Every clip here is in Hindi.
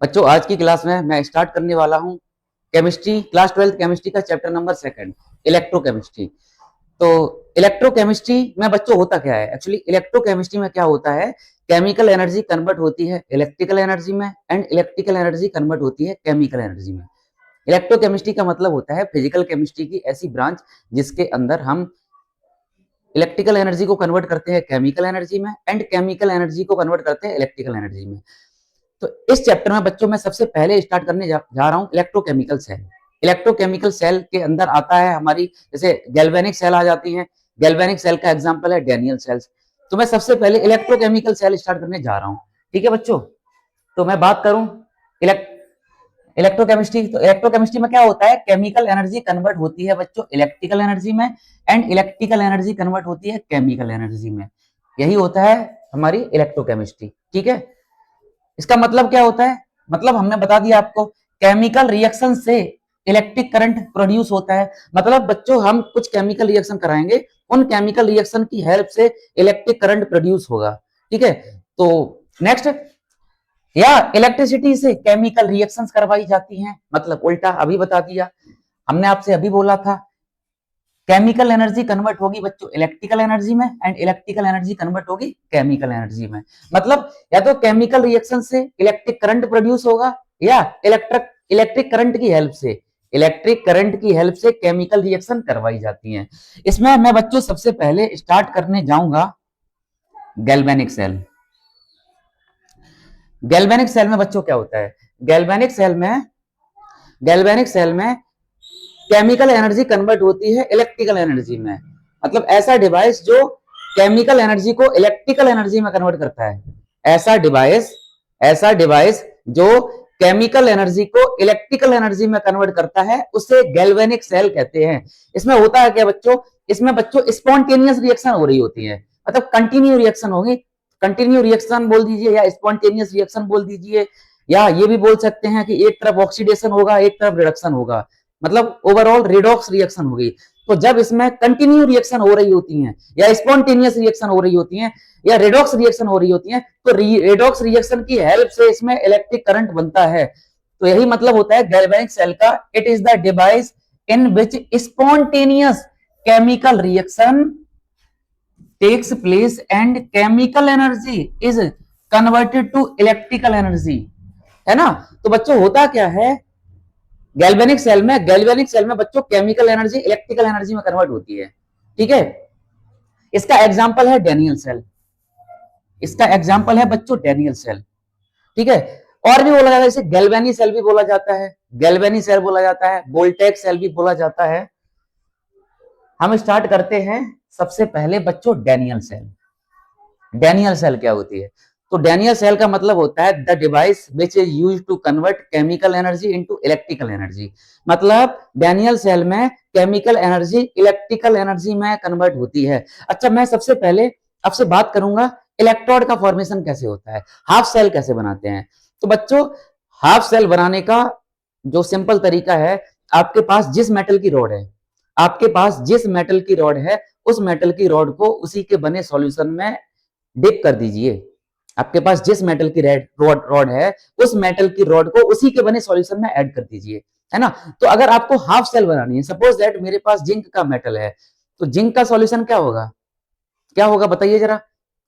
बच्चों आज की क्लास में मैं स्टार्ट करने वाला हूं केमिस्ट्री, क्लास 12 केमिस्ट्री का चैप्टर नंबर 2 इलेक्ट्रोकेमिस्ट्री। तो इलेक्ट्रोकेमिस्ट्री में बच्चों होता क्या है? एक्चुअली इलेक्ट्रोकेमिस्ट्री में क्या होता है, केमिकल एनर्जी कन्वर्ट होती है इलेक्ट्रिकल एनर्जी में एंड इलेक्ट्रिकल एनर्जी कन्वर्ट होती है केमिकल एनर्जी में। इलेक्ट्रोकेमिस्ट्री का मतलब होता है फिजिकल केमिस्ट्री की ऐसी ब्रांच जिसके अंदर हम इलेक्ट्रिकल एनर्जी को कन्वर्ट करते हैं केमिकल एनर्जी में एंड केमिकल एनर्जी को कन्वर्ट करते हैं इलेक्ट्रिकल एनर्जी में। तो इस चैप्टर में बच्चों मैं सबसे पहले स्टार्ट करने जा रहा हूं इलेक्ट्रोकेमिकल सेल। इलेक्ट्रोकेमिकल सेल के अंदर आता है हमारी जैसे गैल्वेनिक सेल आ जाती हैं। गैल्वेनिक सेल का एग्जांपल है डैनियल सेल्स। तो मैं सबसे पहले इलेक्ट्रोकेमिकल सेल स्टार्ट करने जा रहा हूं। ठीक है बच्चों, तो मैं बात करूं इलेक्ट्रोकेमिस्ट्री, तो इलेक्ट्रोकेमिस्ट्री में क्या होता है, केमिकल एनर्जी कन्वर्ट होती है बच्चों इलेक्ट्रिकल एनर्जी में एंड इलेक्ट्रिकल एनर्जी कन्वर्ट होती है केमिकल एनर्जी में। यही होता है हमारी इलेक्ट्रोकेमिस्ट्री। ठीक है, इसका मतलब क्या होता है, मतलब हमने बता दिया आपको, केमिकल रिएक्शन से इलेक्ट्रिक करंट प्रोड्यूस होता है। मतलब बच्चों हम कुछ केमिकल रिएक्शन कराएंगे, उन केमिकल रिएक्शन की हेल्प से इलेक्ट्रिक करंट प्रोड्यूस होगा। ठीक है, तो नेक्स्ट, या इलेक्ट्रिसिटी से केमिकल रिएक्शंस करवाई जाती हैं। मतलब उल्टा अभी बता दिया हमने आपसे, अभी बोला था केमिकल एनर्जी कन्वर्ट होगी बच्चों इलेक्ट्रिकल एनर्जी में एंड इलेक्ट्रिकल एनर्जी कन्वर्ट होगी केमिकल एनर्जी में। मतलब या तो केमिकल रिएक्शन से इलेक्ट्रिक करंट प्रोड्यूस होगा या इलेक्ट्रिक करंट की हेल्प से, इलेक्ट्रिक करंट की हेल्प से केमिकल रिएक्शन करवाई जाती हैं। इसमें मैं बच्चों सबसे पहले स्टार्ट करने जाऊंगा गैल्वेनिक सेल। गैल्वेनिक सेल में बच्चों क्या होता है, गैल्वेनिक सेल में केमिकल एनर्जी कन्वर्ट होती है इलेक्ट्रिकल एनर्जी में। मतलब ऐसा डिवाइस जो केमिकल एनर्जी को इलेक्ट्रिकल एनर्जी में कन्वर्ट करता है, ऐसा डिवाइस जो केमिकल एनर्जी को इलेक्ट्रिकल एनर्जी में कन्वर्ट करता है उसे गैल्वेनिक सेल कहते हैं। इसमें होता है क्या बच्चों, इसमें बच्चों स्पॉन्टेनियस रिएक्शन हो रही होती है, मतलब कंटिन्यू रिएक्शन होगी। कंटिन्यू रिएक्शन बोल दीजिए या स्पॉन्टेनियस रिएक्शन बोल दीजिए, या ये भी बोल सकते हैं कि एक तरफ ऑक्सीडेशन होगा एक तरफ रिडक्शन होगा, मतलब ओवरऑल रिडॉक्स रिएक्शन होगी। तो जब इसमें कंटिन्यू रिएक्शन हो रही होती हैं या स्पॉन्टेनियस रिएक्शन हो रही होती हैं या रेडॉक्स रिएक्शन हो रही होती हैं, तो रेडॉक्स रिएक्शन की हेल्प से इसमें इलेक्ट्रिक करंट बनता है। तो यही मतलब होता है गैल्वेनिक सेल का, it is the device in which spontaneous chemical reaction takes place and chemical energy is converted to electrical energy. है ना। तो बच्चों होता क्या है गैल्वेनिक सेल में बच्चों केमिकल एनर्जी इलेक्ट्रिकल एनर्जी में कन्वर्ट होती है। ठीक है, इसका एग्जांपल है डैनियल सेल, इसका एग्जांपल है बच्चों डैनियल सेल। ठीक है, और भी बोला जाता है, इसे गैल्वेनी सेल भी बोला जाता है, गैल्वेनी सेल बोला जाता है, वोल्टेक सेल भी बोला जाता है। हम स्टार्ट करते हैं सबसे पहले बच्चों डैनियल सेल। डैनियल सेल क्या होती है, तो डैनियल सेल का मतलब होता है the device which is used to convert chemical energy into electrical energy. मतलब डैनियल सेल में केमिकल एनर्जी इलेक्ट्रिकल एनर्जी में कन्वर्ट होती है। अच्छा, मैं सबसे पहले आपसे बात करूंगा इलेक्ट्रोड का फॉर्मेशन कैसे होता है, हाफ सेल कैसे बनाते हैं। तो बच्चों हाफ सेल बनाने का जो सिंपल तरीका है, आपके पास जिस मेटल की रॉड है, आपके पास जिस मेटल की रॉड है उस मेटल की रॉड को उसी के बने सॉल्यूशन में डिप कर दीजिए। आपके पास जिस मेटल की रॉड है उस मेटल की रॉड को उसी के बने सॉल्यूशन में ऐड कर दीजिए, है ना। तो अगर आपको हाफ सेल बनानी है, सपोज दैट मेरे पास जिंक का मेटल है, तो जिंक का सॉल्यूशन क्या होगा, क्या होगा बताइए जरा,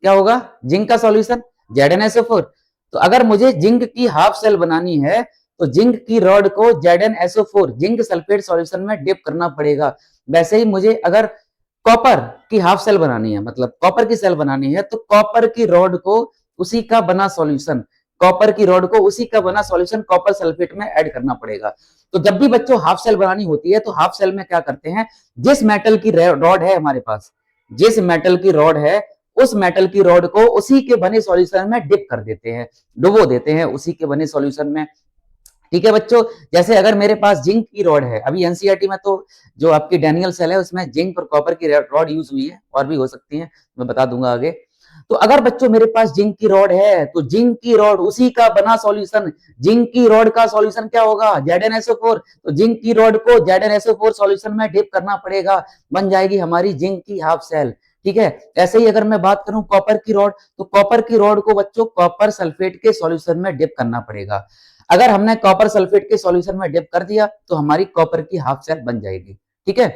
क्या होगा जिंक का सॉल्यूशन ZnSO4। तो अगर मुझे जिंक की हाफ सेल बनानी है तो जिंक की रॉड को ZnSO4 जिंक सल्फेट सॉल्यूशन में डिप करना पड़ेगा। वैसे ही मुझे अगर कॉपर की हाफ सेल बनानी है, मतलब कॉपर की सेल बनानी है, तो कॉपर की रॉड को उसी का बना सॉल्यूशन, कॉपर की रॉड को उसी का बना सॉल्यूशन कॉपर सल्फेट में ऐड करना पड़ेगा। तो जब भी बच्चों हाफ सेल बनानी होती है तो हाफ सेल में क्या करते हैं, जिस मेटल की रॉड है हमारे पास, जिस मेटल की रॉड है उस मेटल की रॉड को उसी के बने सॉल्यूशन में डिप कर देते हैं, डुबो देते हैं उसी के बने सॉल्यूशन में। ठीक है बच्चों, जैसे अगर मेरे पास जिंक की रॉड है, अभी एनसीईआरटी में तो जो आपकी डैनियल सेल है उसमें जिंक और कॉपर की रॉड यूज हुई है, और भी हो सकती है, मैं बता दूंगा आगे। तो अगर बच्चों मेरे पास जिंक की रॉड है तो जिंक की रॉड उसी का बना सॉल्यूशन, जिंक की रॉड का सॉल्यूशन क्या होगा ZnSO4। तो जिंक की रॉड को ZnSO4 सॉल्यूशन में डिप करना पड़ेगा, बन जाएगी हमारी जिंक की हाफ सेल। ठीक है। ऐसे ही अगर मैं बात करूं कॉपर की रॉड, तो कॉपर की रॉड को बच्चों कॉपर सल्फेट के सॉल्यूशन में डिप करना पड़ेगा। अगर हमने कॉपर सल्फेट के सॉल्यूशन में डिप कर दिया तो हमारी कॉपर की हाफ शेल बन जाएगी, ठीक है।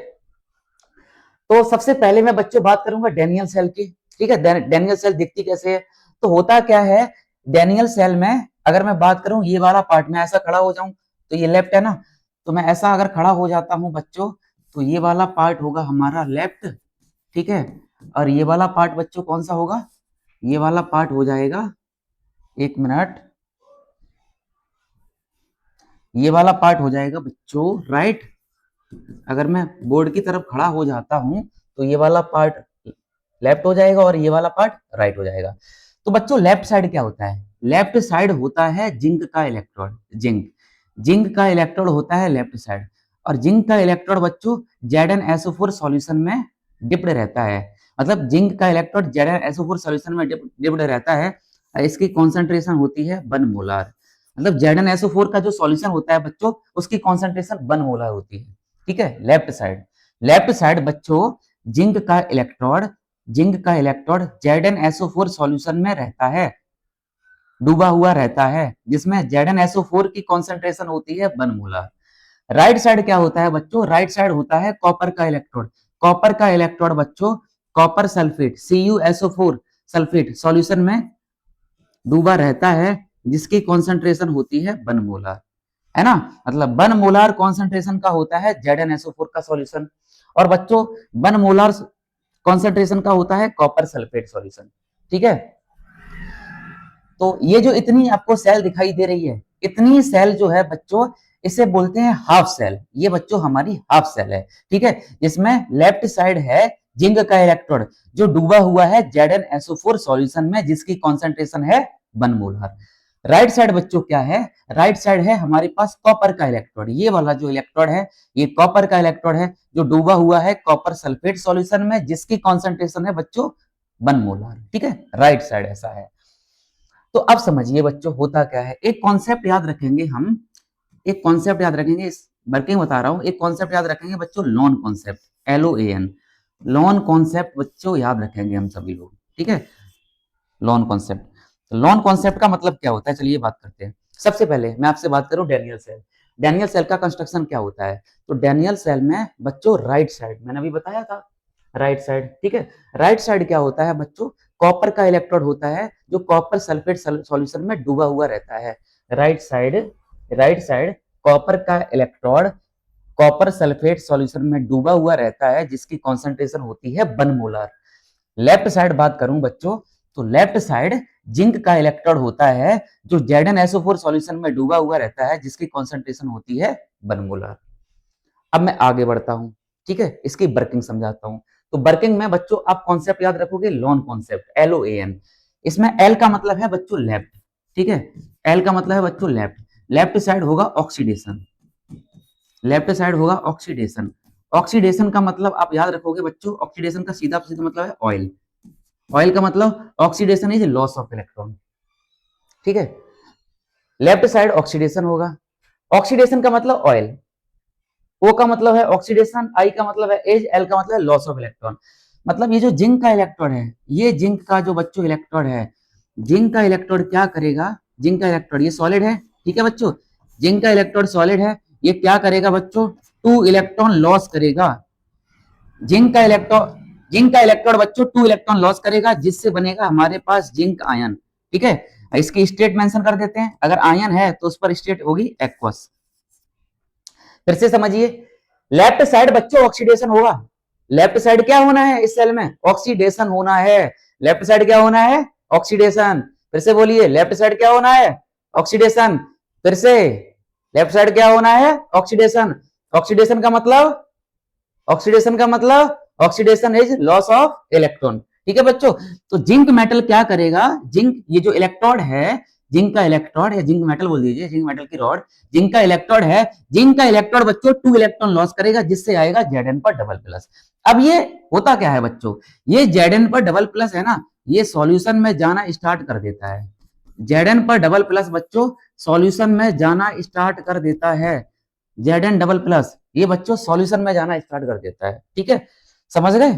तो सबसे पहले मैं बच्चों बात करूंगा डैनियल सेल की, ठीक है। डैनियल सेल दिखती कैसे है, तो होता क्या है डैनियल सेल में, अगर मैं बात करूं ये वाला पार्ट में ऐसा खड़ा हो जाऊं तो ये लेफ्ट है ना, तो मैं ऐसा अगर खड़ा हो जाता हूं बच्चों तो ये वाला पार्ट होगा हमारा लेफ्ट, ठीक है। और ये वाला पार्ट बच्चों कौन सा होगा, ये वाला पार्ट हो जाएगा, एक मिनट, ये वाला पार्ट हो जाएगा बच्चों राइट। अगर मैं बोर्ड की तरफ खड़ा हो जाता हूं तो ये वाला पार्ट लेफ्ट हो जाएगा और ये वाला पार्ट राइट हो जाएगा। तो बच्चों लेफ्ट साइड क्या होता है, लेफ्ट साइड होता है जिंक का इलेक्ट्रोड, जिंक का इलेक्ट्रोड होता है लेफ्ट साइड। और जिंक का इलेक्ट्रोड बच्चों Zn सॉल्यूशन में डिप्ड रहता है, मतलब जिंक का इलेक्ट्रोड Zn सॉल्यूशन में डिप्ड रहता है। इसकी कॉन्सेंट्रेशन होती है 1 मोलार, मतलब Zn का जो सॉल्यूशन होता है बच्चों उसकी कॉन्सेंट्रेशन 1 मोलार होती है, ठीक है। लेफ्ट साइड बच्चों जिंक का इलेक्ट्रोड Zn सॉल्यूशन में रहता है, डूबा हुआ रहता है, जिसमें Zn की कॉन्सेंट्रेशन होती है 1 मोलार। राइट साइड क्या होता है बच्चों, राइट साइड होता है कॉपर का इलेक्ट्रोड बच्चों copper sulphate CuSO4 sulphate solution में डूबा रहता है, जिसकी कॉन्सेंट्रेशन होती है 1 मोलार, है ना। मतलब 1 मोलार कॉन्सेंट्रेशन का होता है Zn का सॉल्यूशन, और बच्चों 1 मोलार कॉन्सेंट्रेशन का होता है कॉपर सल्फेट सॉल्यूशन, ठीक है। तो ये जो इतनी आपको सेल दिखाई दे रही है, इतनी सेल जो है बच्चों इसे बोलते हैं हाफ सेल, ये बच्चों हमारी हाफ सेल है, ठीक है। जिसमें लेफ्ट साइड है जिंक का इलेक्ट्रोड जो डूबा हुआ है Zn सॉल्यूशन में, जिसकी कॉन्सेंट्रेशन है 1 मोलर। राइट साइड बच्चों क्या है, राइट साइड है हमारे पास कॉपर का इलेक्ट्रोड, ये वाला जो इलेक्ट्रोड है ये कॉपर का इलेक्ट्रोड है जो डूबा हुआ है कॉपर सल्फेट सॉल्यूशन में, जिसकी कॉन्सेंट्रेशन है बच्चों 1 मोलर, ठीक है। राइट साइड ऐसा है। तो अब समझिए बच्चों होता क्या है, एक कॉन्सेप्ट याद रखेंगे हम, एक कॉन्सेप्ट याद रखेंगे, इस वर्किंग बता रहा हूं, एक कॉन्सेप्ट याद रखेंगे बच्चों lawn concept, LOAN, lawn concept बच्चों याद रखेंगे हम सभी लोग, ठीक है। लॉन कॉन्सेप्ट, तो लॉन कॉन्सेप्ट का मतलब क्या होता है, चलिए बात करते हैं। सबसे पहले मैं आपसे बात करूं डैनियल सेल, डैनियल सेल का कंस्ट्रक्शन क्या होता है। तो डैनियल सेल में बच्चों राइट साइड, मैंने अभी बताया था राइट साइड, ठीक है। राइट साइड क्या होता है बच्चों, कॉपर का इलेक्ट्रोड होता है जो कॉपर सल्फेट सॉल्यूशन में डूबा हुआ रहता है। राइट साइड कॉपर का इलेक्ट्रोड कॉपर सल्फेट सॉल्यूशन में डूबा हुआ रहता है, जिसकी कॉन्सेंट्रेशन होती है 1 मोलर। लेफ्ट साइड बात करूं बच्चों, तो लेफ्ट साइड जिंक का इलेक्ट्रोड होता है जो Zn सॉल्यूशन में डूबा हुआ रहता है, जिसकी कॉन्सेंट्रेशन होती है 1 मोलर। अब मैं आगे बढ़ता हूं, ठीक है, इसकी वर्किंग समझाता हूं। तो वर्किंग में बच्चों आप कॉन्सेप्ट याद रखोगे लॉन कॉन्सेप्ट, LOAN। इसमें L का मतलब है बच्चों लेफ्ट, ठीक है। L का मतलब है बच्चों लेफ्ट, लेफ्ट साइड होगा ऑक्सीडेशन, लेफ्ट साइड होगा ऑक्सीडेशन। ऑक्सीडेशन का मतलब आप याद रखोगे बच्चों, ऑक्सीडेशन का सीधा सीधा मतलब है ऑयल, ऑयल का मतलब oxidation is loss of electron, ठीक है। लेफ्ट साइड ऑक्सीडेशन होगा, ऑक्सीडेशन का मतलब ऑयल, O का मतलब है ऑक्सीडेशन, I का मतलब है एज, L का मतलब है लॉस ऑफ इलेक्ट्रॉन। मतलब ये जो जिंक का इलेक्ट्रोड है, ये जिंक का जो बच्चों इलेक्ट्रोड है, जिंक का इलेक्ट्रोड क्या करेगा, जिंक का इलेक्ट्रोड ये सॉलिड है, ठीक है बच्चों, जिंक का इलेक्ट्रोड सॉलिड है, ये क्या करेगा बच्चों, 2 इलेक्ट्रॉन लॉस करेगा। जिंक का इलेक्ट्रोड बच्चों 2 इलेक्ट्रॉन लॉस करेगा, जिससे बनेगा हमारे पास जिंक आयन, ठीक है। इसकी स्टेट मेंशन कर देते हैं, अगर आयन है तो उस पर स्टेट होगी एक्वस। फिर से समझिए, लेफ्ट साइड बच्चों ऑक्सीडेशन होगा, लेफ्ट साइड क्या होना है इस सेल में, ऑक्सीडेशन होना है। लेफ्ट साइड क्या होना है, ऑक्सीडेशन। फिर से बोलिए, लेफ्ट साइड क्या होना है, ऑक्सीडेशन। फिर से, लेफ्ट साइड क्या होना है, ऑक्सीडेशन। ऑक्सीडेशन का मतलब, ऑक्सीडेशन का मतलब oxidation is loss of electron, ठीक है बच्चों। तो जिंक मेटल क्या करेगा, जिंक ये जो इलेक्ट्रोड है, जिंक का इलेक्ट्रोड या जिंक मेटल बोल दीजिए, जिंक मेटल की रॉड, जिंक का इलेक्ट्रोड है, जिंक का इलेक्ट्रोड बच्चों 2 इलेक्ट्रॉन लॉस करेगा, जिससे आएगा Zn पर डबल प्लस। अब ये होता क्या है बच्चों, ये Zn पर डबल प्लस है ना, ये सॉल्यूशन में जाना स्टार्ट कर देता है। Zn पर डबल प्लस बच्चों सॉल्यूशन में जाना स्टार्ट कर देता है, Zn डबल प्लस ये बच्चों सॉल्यूशन में जाना स्टार्ट कर देता है, ठीक है, समझ गए।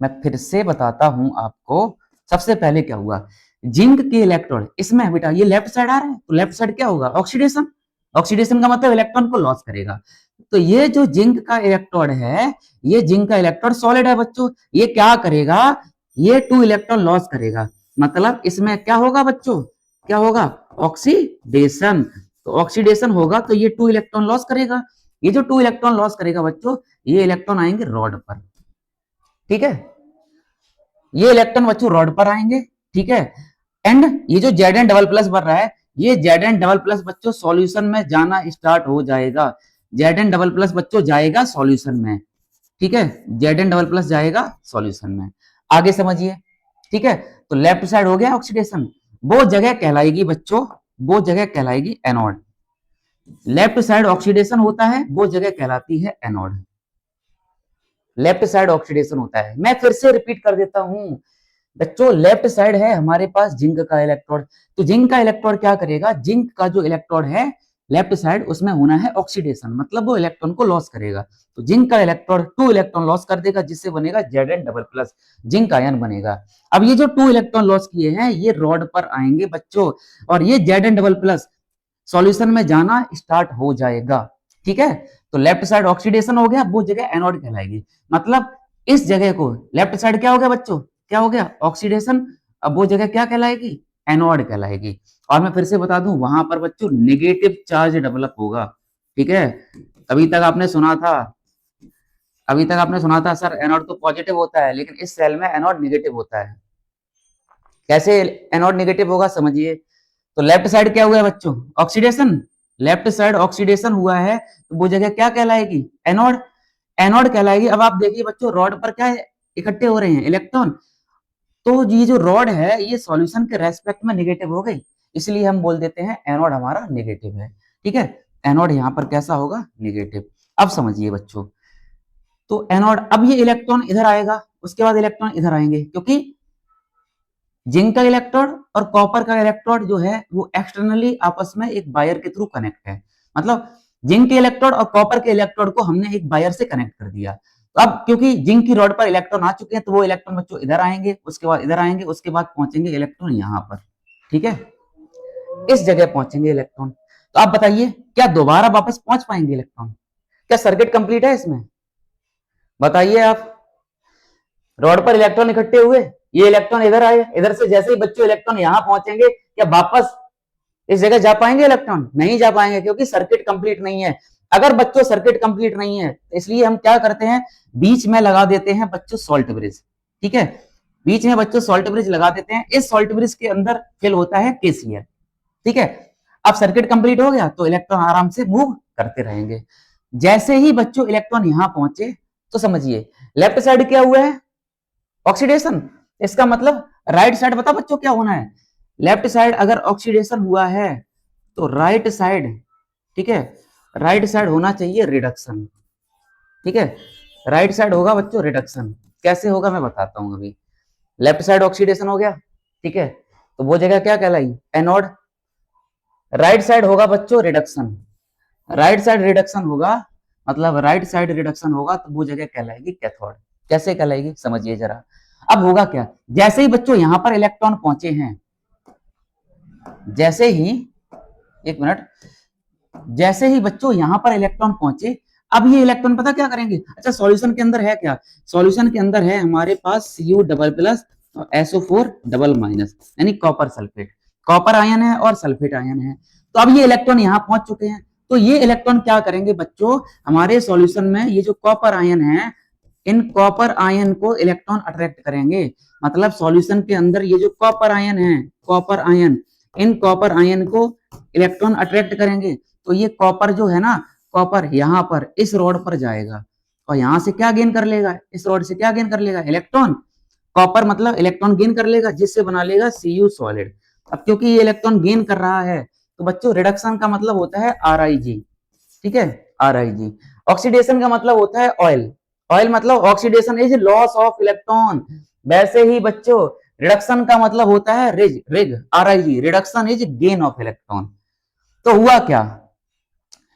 मैं फिर से बताता हूं आपको। सबसे पहले क्या हुआ, जिंक के इलेक्ट्रॉन इसमें बेटा ये लेफ्ट साइड आ रहा है, तो लेफ्ट साइड क्या होगा, ऑक्सीडेशन। ऑक्सीडेशन का मतलब इलेक्ट्रॉन को लॉस करेगा। तो ये जो जिंक का इलेक्ट्रोड है, ये जिंक का इलेक्ट्रोड सॉलिड है बच्चों, ये क्या करेगा, ये 2 इलेक्ट्रॉन लॉस करेगा। मतलब इसमें क्या होगा बच्चों, क्या होगा, ऑक्सीडेशन। तो ऑक्सीडेशन होगा तो ये 2 इलेक्ट्रॉन लॉस करेगा। ये जो 2 इलेक्ट्रॉन लॉस करेगा बच्चों, ये इलेक्ट्रॉन आएंगे रॉड पर। ठीक है, ये इलेक्ट्रॉन बच्चों रॉड पर आएंगे। ठीक है, एंड ये जो Zn डबल प्लस बन रहा है, ये Zn डबल प्लस बच्चों सॉल्यूशन में जाना स्टार्ट हो जाएगा। Zn डबल प्लस बच्चों जाएगा सॉल्यूशन में। ठीक है, Zn डबल प्लस जाएगा सॉल्यूशन में। आगे समझिए। ठीक है, तो लेफ्ट साइड हो गया ऑक्सीडेशन, वो जगह कहलाएगी बच्चों, वो जगह कहलाएगी एनोड। लेफ्ट साइड ऑक्सीडेशन होता है, वो जगह कहलाती है एनोड। लेफ्ट साइड ऑक्सीडेशन होता है। मैं फिर से रिपीट कर देता हूं बच्चों, लेफ्ट साइड है हमारे पास जिंक का इलेक्ट्रोड। तो जिंक का इलेक्ट्रोड क्या करेगा, जिंक का जो इलेक्ट्रोड है लेफ्ट साइड, उसमें होना है ऑक्सीडेशन, मतलब वो इलेक्ट्रॉन को लॉस करेगा। तो जिंक का इलेक्ट्रोड 2 इलेक्ट्रॉन लॉस कर देगा, जिससे बनेगा Zn double plus, zinc ion बनेगा। अब ये जो 2 इलेक्ट्रॉन लॉस किए हैं, ये रॉड पर आएंगे बच्चों, और ये Zn डबल प्लस सॉल्यूशन में जाना स्टार्ट हो जाएगा। ठीक है, तो लेफ्ट साइड ऑक्सीडेशन हो गया, वो जगह एनोड कहलाएगी। मतलब इस जगह को लेफ्ट साइड क्या हो गया बच्चों, क्या हो गया, ऑक्सीडेशन। अब वो जगह क्या कहलाएगी, एनोड कहलाएगी। और मैं फिर से बता दूं, वहां पर बच्चों नेगेटिव चार्ज डेवलप होगा। ठीक है, अभी तक आपने सुना था, अभी तक आपने सुना था सर एनोड तो पॉजिटिव होता है, लेकिन इस सेल में एनोड नेगेटिव होता है। कैसे एनोड नेगेटिव होगा समझिए। तो लेफ्ट साइड क्या हुआ है बच्चों, ऑक्सीडेशन। लेफ्ट साइड ऑक्सीडेशन हुआ है, तो वो जगह क्या कहलाएगी, एनोड। एनोड कहलाएगी। अब आप देखिए बच्चों, रॉड पर क्या इकट्ठे हो रहे हैं, इलेक्ट्रॉन। तो ये जो रॉड है, ये सॉल्यूशन के रेस्पेक्ट में नेगेटिव हो गई, इसलिए हम बोल देते हैं एनोड हमारा नेगेटिव है। ठीक है, एनोड यहाँ पर कैसा होगा, नेगेटिव। अब समझिए बच्चों, तो एनोड, अब ये इलेक्ट्रॉन इधर आएगा, उसके बाद इलेक्ट्रॉन इधर आएंगे, क्योंकि जिंक का इलेक्ट्रोड और कॉपर का इलेक्ट्रोड जो है वो एक्सटर्नली आपस में एक वायर के थ्रू कनेक्ट है। मतलब जिंक के इलेक्ट्रोड और कॉपर के इलेक्ट्रोड को हमने एक वायर से कनेक्ट कर दिया। तो अब क्योंकि जिंक की रॉड पर इलेक्ट्रॉन आ चुके हैं, तो वो इलेक्ट्रॉन बच्चों इधर आएंगे, उसके बाद इधर आएंगे, उसके बाद पहुंचेंगे इलेक्ट्रॉन यहाँ पर। ठीक है, इस जगह पहुंचेंगे इलेक्ट्रॉन। तो आप बताइए, क्या दोबारा वापस पहुंच पाएंगे इलेक्ट्रॉन, क्या सर्किट कंप्लीट है इसमें, बताइए आप। रॉड पर इलेक्ट्रॉन इकट्ठे हुए, ये इलेक्ट्रॉन इधर आए, इधर से जैसे ही बच्चों इलेक्ट्रॉन यहां पहुंचेंगे, क्या वापस इस जगह जा पाएंगे इलेक्ट्रॉन, नहीं जा पाएंगे, क्योंकि सर्किट कंप्लीट नहीं है। अगर बच्चों सर्किट कंप्लीट नहीं है, तो इसलिए हम क्या करते हैं, बीच में लगा देते हैं बच्चों सॉल्ट ब्रिज। ठीक है, बीच में बच्चों सॉल्ट ब्रिज लगा देते हैं, इस सॉल्ट ब्रिज के अंदर फिल होता है केसीएल। ठीक है, अब सर्किट कंप्लीट हो गया, तो इलेक्ट्रॉन आराम से मूव करते रहेंगे। जैसे ही बच्चों इलेक्ट्रॉन यहां पहुंचे, तो समझिए लेफ्ट साइड क्या हुआ है, ऑक्सीडेशन। इसका मतलब राइट साइड बता बच्चों क्या होना है, लेफ्ट साइड अगर ऑक्सीडेशन हुआ है, तो राइट साइड, ठीक है, राइट साइड होना चाहिए रिडक्शन। ठीक है, राइट साइड होगा बच्चों रिडक्शन। कैसे होगा मैं बताता हूं अभी। लेफ्ट साइड ऑक्सीडेशन हो गया, ठीक है, तो वो जगह क्या कहलाई, एनोड। राइट साइड होगा बच्चों रिडक्शन, राइट साइड रिडक्शन होगा, मतलब राइट साइड रिडक्शन होगा, तो वो जगह कहलाएगी कैथोड। कैसे कहलाएगी समझिए जरा। अब होगा क्या, जैसे ही बच्चों यहां पर इलेक्ट्रॉन पहुंचे हैं, जैसे ही, एक मिनट, जैसे ही बच्चों यहां पर इलेक्ट्रॉन पहुंचे, अब ये इलेक्ट्रॉन पता क्या करेंगे, अच्छा सॉल्यूशन के अंदर है क्या, सॉल्यूशन के अंदर है हमारे पास Cu डबल प्लस और SO4 डबल माइनस, यानी कॉपर सल्फेट। कॉपर आयन है और सल्फेट आयन है। तो अब ये इलेक्ट्रॉन यहां पहुंच चुके हैं, तो ये इलेक्ट्रॉन क्या करेंगे बच्चों, हमारे सॉल्यूशन में ये जो कॉपर आयन है, इन कॉपर आयन को इलेक्ट्रॉन अट्रैक्ट करेंगे। मतलब सॉल्यूशन के अंदर ये जो कॉपर आयन है, copper ion, in copper ion को इलेक्ट्रॉन अट्रैक्ट करेंगे। तो ये कॉपर जो है ना, कॉपर यहाँ पर इस रॉड पर जाएगा, और यहां से क्या गेन कर लेगा, इस रॉड से क्या गेन कर लेगा, इलेक्ट्रॉन। कॉपर मतलब इलेक्ट्रॉन गेन कर लेगा, जिससे बना लेगा Cu सॉलिड। अब क्योंकि ये इलेक्ट्रॉन गेन कर रहा है, तो बच्चों रिडक्शन का मतलब होता है Rig। ठीक है, Rig। ऑक्सीडेशन का मतलब होता है ऑयल। ऑयल मतलब oxidation is loss of electron. वैसे ही बच्चों रिडक्शन का मतलब होता है ridge, rig, Rig, reduction is gain of electron. तो हुआ क्या,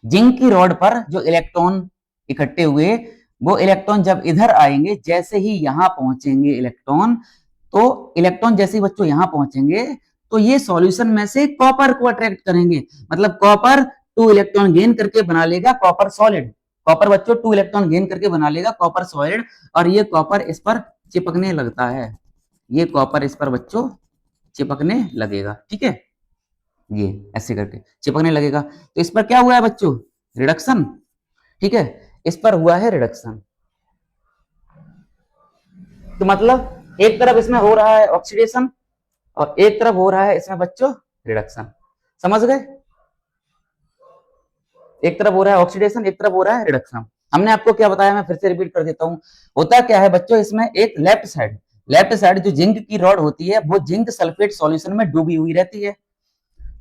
जिंक की रॉड पर जो इलेक्ट्रॉन इकट्ठे हुए, वो इलेक्ट्रॉन जब इधर आएंगे, जैसे ही यहाँ पहुंचेंगे इलेक्ट्रॉन, तो इलेक्ट्रॉन जैसे ही बच्चों यहाँ पहुंचेंगे तो ये सॉल्यूशन में से कॉपर को अट्रैक्ट करेंगे, मतलब कॉपर 2 इलेक्ट्रॉन गेन करके बना लेगा कॉपर सॉलिड। कॉपर बच्चों 2 इलेक्ट्रॉन गेन करके बना लेगा कॉपर सॉलिड, और ये कॉपर इस पर चिपकने लगता है, ये कॉपर इस पर बच्चों चिपकने लगेगा, ठीक है, ये ऐसे करके चिपकने लगेगा। तो इस पर क्या हुआ है बच्चों, रिडक्शन, ठीक है, इस पर हुआ है रिडक्शन। तो मतलब एक तरफ इसमें हो रहा है ऑक्सीडेशन और एक तरफ हो रहा है इसमें बच्चों रिडक्शन, समझ गए, एक तरफ हो रहा है ऑक्सीडेशन, एक तरफ हो रहा है रिडक्शन। हमने आपको क्या बताया, मैं फिर से रिपीट कर देता हूं। होता क्या है बच्चों, इसमें एक लेफ्ट साइड जो जिंक की रॉड होती है वो जिंक सल्फेट सॉल्यूशन में डूबी हुई रहती है।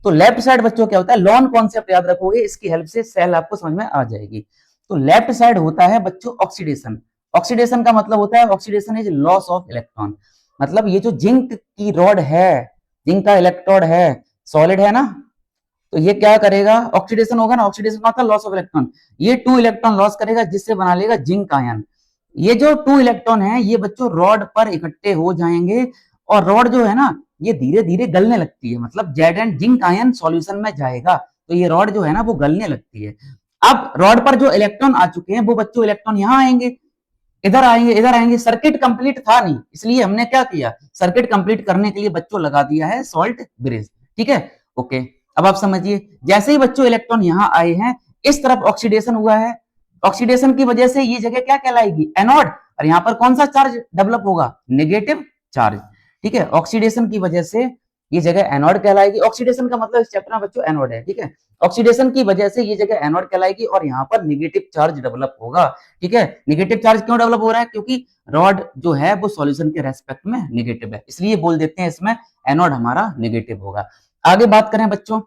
तो लेफ्ट साइड बच्चों क्या होता है, लॉन कॉन्सेप्ट याद रखोगे, इसकी हेल्प से सेल आपको समझ में आ जाएगी। तो लेफ्ट साइड होता है बच्चों ऑक्सीडेशन। ऑक्सीडेशन का मतलब होता है, oxidation is loss of electron, मतलब ये जो जिंक की रॉड है, जिंक का इलेक्ट्रोड है, सॉलिड है ना, तो ये क्या करेगा, ऑक्सीडेशन होगा ना, ऑक्सीडेशन का लॉस ऑफ इलेक्ट्रॉन, ये 2 इलेक्ट्रॉन लॉस करेगा जिससे बना लेगा जिंक आयन। ये जो 2 इलेक्ट्रॉन है ये बच्चों रॉड पर इकट्ठे हो जाएंगे और रॉड जो है ना ये धीरे धीरे गलने लगती है, मतलब Z and zinc ion solution में जाएगा तो ये रॉड जो है ना वो गलने लगती है। अब रॉड पर जो इलेक्ट्रॉन आ चुके हैं वो बच्चों इलेक्ट्रॉन यहाँ आएंगे, इधर आएंगे, इधर आएंगे, सर्किट कंप्लीट था नहीं, इसलिए हमने क्या किया, सर्किट कंप्लीट करने के लिए बच्चों लगा दिया है सॉल्ट ब्रिज, ठीक है, ओके। अब आप समझिए, जैसे ही बच्चों इलेक्ट्रॉन यहाँ आए हैं, इस तरफ ऑक्सीडेशन हुआ है, ऑक्सीडेशन की वजह से ये जगह क्या कहलाएगी, एनोड, और यहाँ पर कौन सा चार्ज डेवलप होगा, नेगेटिव चार्ज, ठीक है, ऑक्सीडेशन की वजह से ये जगह एनोड कहलाएगी। ऑक्सीडेशन का मतलब इस चैप्टर में बच्चों एनोड है, ठीक है, ऑक्सीडेशन की वजह से ये जगह एनोड कहलाएगी और यहाँ पर नेगेटिव चार्ज डेवलप होगा, ठीक है। नेगेटिव चार्ज क्यों डेवलप हो रहा है, क्योंकि रॉड जो है वो सॉल्यूशन के रेस्पेक्ट में नेगेटिव है, इसलिए बोल देते हैं इसमें एनोड हमारा नेगेटिव होगा। आगे बात करें बच्चों,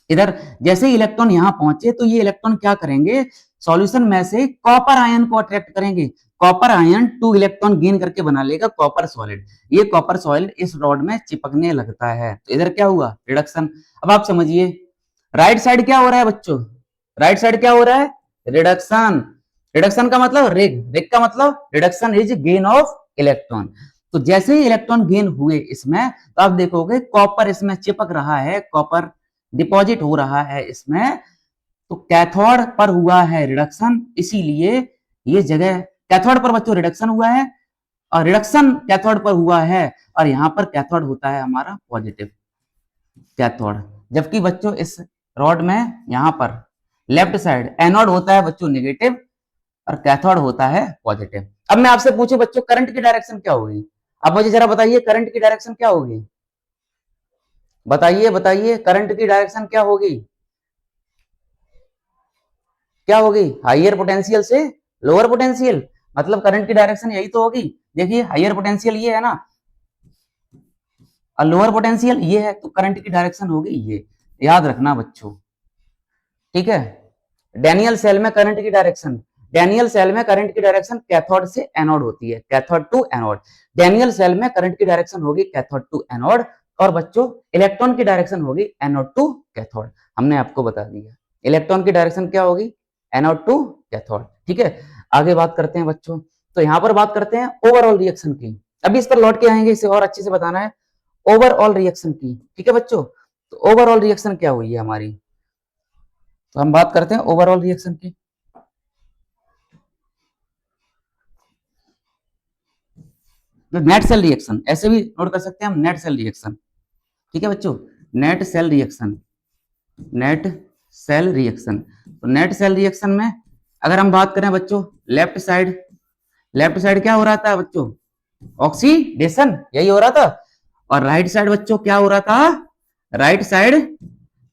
इधर जैसे ही इलेक्ट्रॉन यहाँ पहुंचे तो ये इलेक्ट्रॉन क्या करेंगे, सॉल्यूशन में से कॉपर आयन को अट्रैक्ट करेंगे, कॉपर आयन 2 इलेक्ट्रॉन गेन करके बना लेगा कॉपर सॉलिड, ये कॉपर सॉलिड इस रॉड में चिपकने लगता है, तो इधर क्या हुआ, रिडक्शन। अब आप समझिए राइट साइड क्या हो रहा है बच्चों, राइट साइड क्या हो रहा है, रिडक्शन। रिडक्शन का मतलब रेग का मतलब reduction is gain of electron. तो जैसे ही इलेक्ट्रॉन गेन हुए इसमें, तो आप देखोगे कॉपर इसमें चिपक रहा है, कॉपर डिपॉजिट हो रहा है इसमें, तो कैथोड पर हुआ है रिडक्शन, इसीलिए ये जगह कैथोड पर बच्चों रिडक्शन हुआ है और रिडक्शन कैथोड पर हुआ है और यहाँ पर कैथोड होता है हमारा पॉजिटिव कैथोड, जबकि बच्चों इस रॉड में यहाँ पर लेफ्ट साइड एनोड होता है बच्चों नेगेटिव और कैथोड होता है पॉजिटिव। अब मैं आपसे पूछूं बच्चों करंट की डायरेक्शन क्या होगी, अब मुझे जरा बताइए करंट की डायरेक्शन क्या होगी, बताइए बताइए करंट की डायरेक्शन क्या होगी, क्या होगी, हाइयर पोटेंशियल से लोअर पोटेंशियल, मतलब करंट की डायरेक्शन यही तो होगी। देखिए हाइयर पोटेंशियल ये है ना और लोअर पोटेंशियल ये है, तो करंट की डायरेक्शन होगी ये, याद रखना बच्चों, ठीक है। डैनियल सेल में करंट की डायरेक्शन, डैनियल सेल में करंट की डायरेक्शन कैथोड से एनोड होती है, cathode to anode. Daniell cell में करंट की डायरेक्शन होगी कैथोड टू एनोड और बच्चों इलेक्ट्रॉन की डायरेक्शन होगी एनोड टू कैथोड, हमने आपको बता दिया इलेक्ट्रॉन की डायरेक्शन क्या होगी, एनोड टू कैथोड, ठीक है। आगे बात करते हैं बच्चों, तो यहां पर बात करते हैं ओवरऑल रिएक्शन की, अभी इस पर लौट के आएंगे, इसे और अच्छे से बताना है ओवरऑल रिएक्शन की, ठीक है बच्चों। तो ओवरऑल रिएक्शन क्या हुई है हमारी, तो हम बात करते हैं ओवरऑल रिएक्शन की। नेट सेल रिएक्शन ऐसे भी नोट कर सकते हैं हम, नेट सेल रिएक्शन, ठीक है बच्चों, net cell reaction, net cell reaction. तो नेट सेल रिएक्शन में अगर हम बात करें बच्चों, लेफ्ट साइड क्या हो रहा था बच्चों, ऑक्सीडेशन यही हो रहा था, और राइट साइड बच्चों क्या हो रहा था, राइट साइड